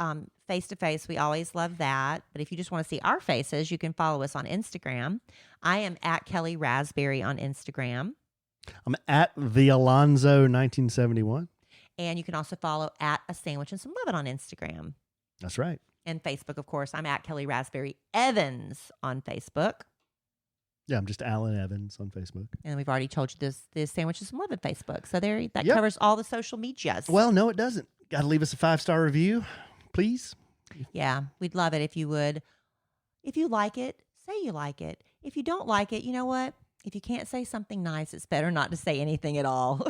face to face. We always love that. But if you just want to see our faces, you can follow us on Instagram. I am at Kellie Raspberry on Instagram. I'm at the Alonzo 1971. And you can also follow at A Sandwich and Some Lovin' on Instagram. That's right. And Facebook, of course. I'm at Kellie Raspberry Evans on Facebook. Yeah, I'm just Alan Evans on Facebook. And we've already told you this Sandwich and Some Lovin' Facebook. So that Yep. covers all the social medias. Well, no, it doesn't. Got to leave us a 5-star review, please. Yeah, we'd love it if you would. If you like it, say you like it. If you don't like it, you know what? If you can't say something nice, it's better not to say anything at all.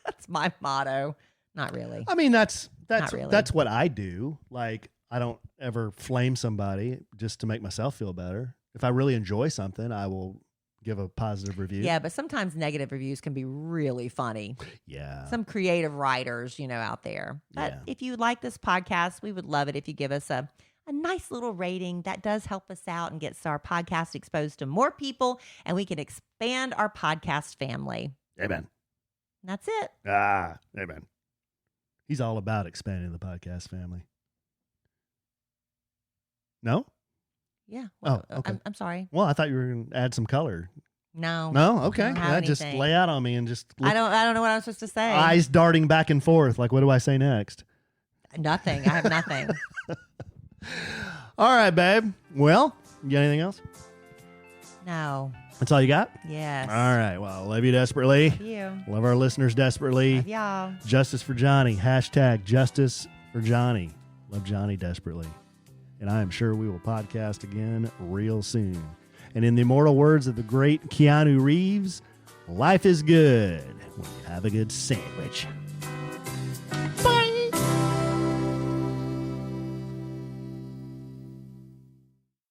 That's my motto. Not really. I mean, that's really. that's what I do. Like, I don't ever flame somebody just to make myself feel better. If I really enjoy something, I will give a positive review. Yeah, but sometimes negative reviews can be really funny. Yeah. Some creative writers, out there. But Yeah. if you like this podcast, we would love it if you give us a nice little rating. That does help us out and gets our podcast exposed to more people, and we can expand our podcast family. Amen. And that's it. Amen. He's all about expanding the podcast family. No? Yeah. Oh, okay. I'm sorry. Well, I thought you were going to add some color. No. No? Okay. don't have Just anything. lay out on me and just look, I don't know what I'm supposed to say. eyes darting back and forth. Like, what do I say next? Nothing. I have nothing. All right, babe. Well, you got anything else? No. That's all you got? Yes. All right. Well, love you desperately. Love you. Love our listeners desperately. Love y'all. Justice for Johnny. # Justice for Johnny. Love Johnny desperately. And I am sure we will podcast again real soon. And in the immortal words of the great Keanu Reeves, life is good when you have a good sandwich.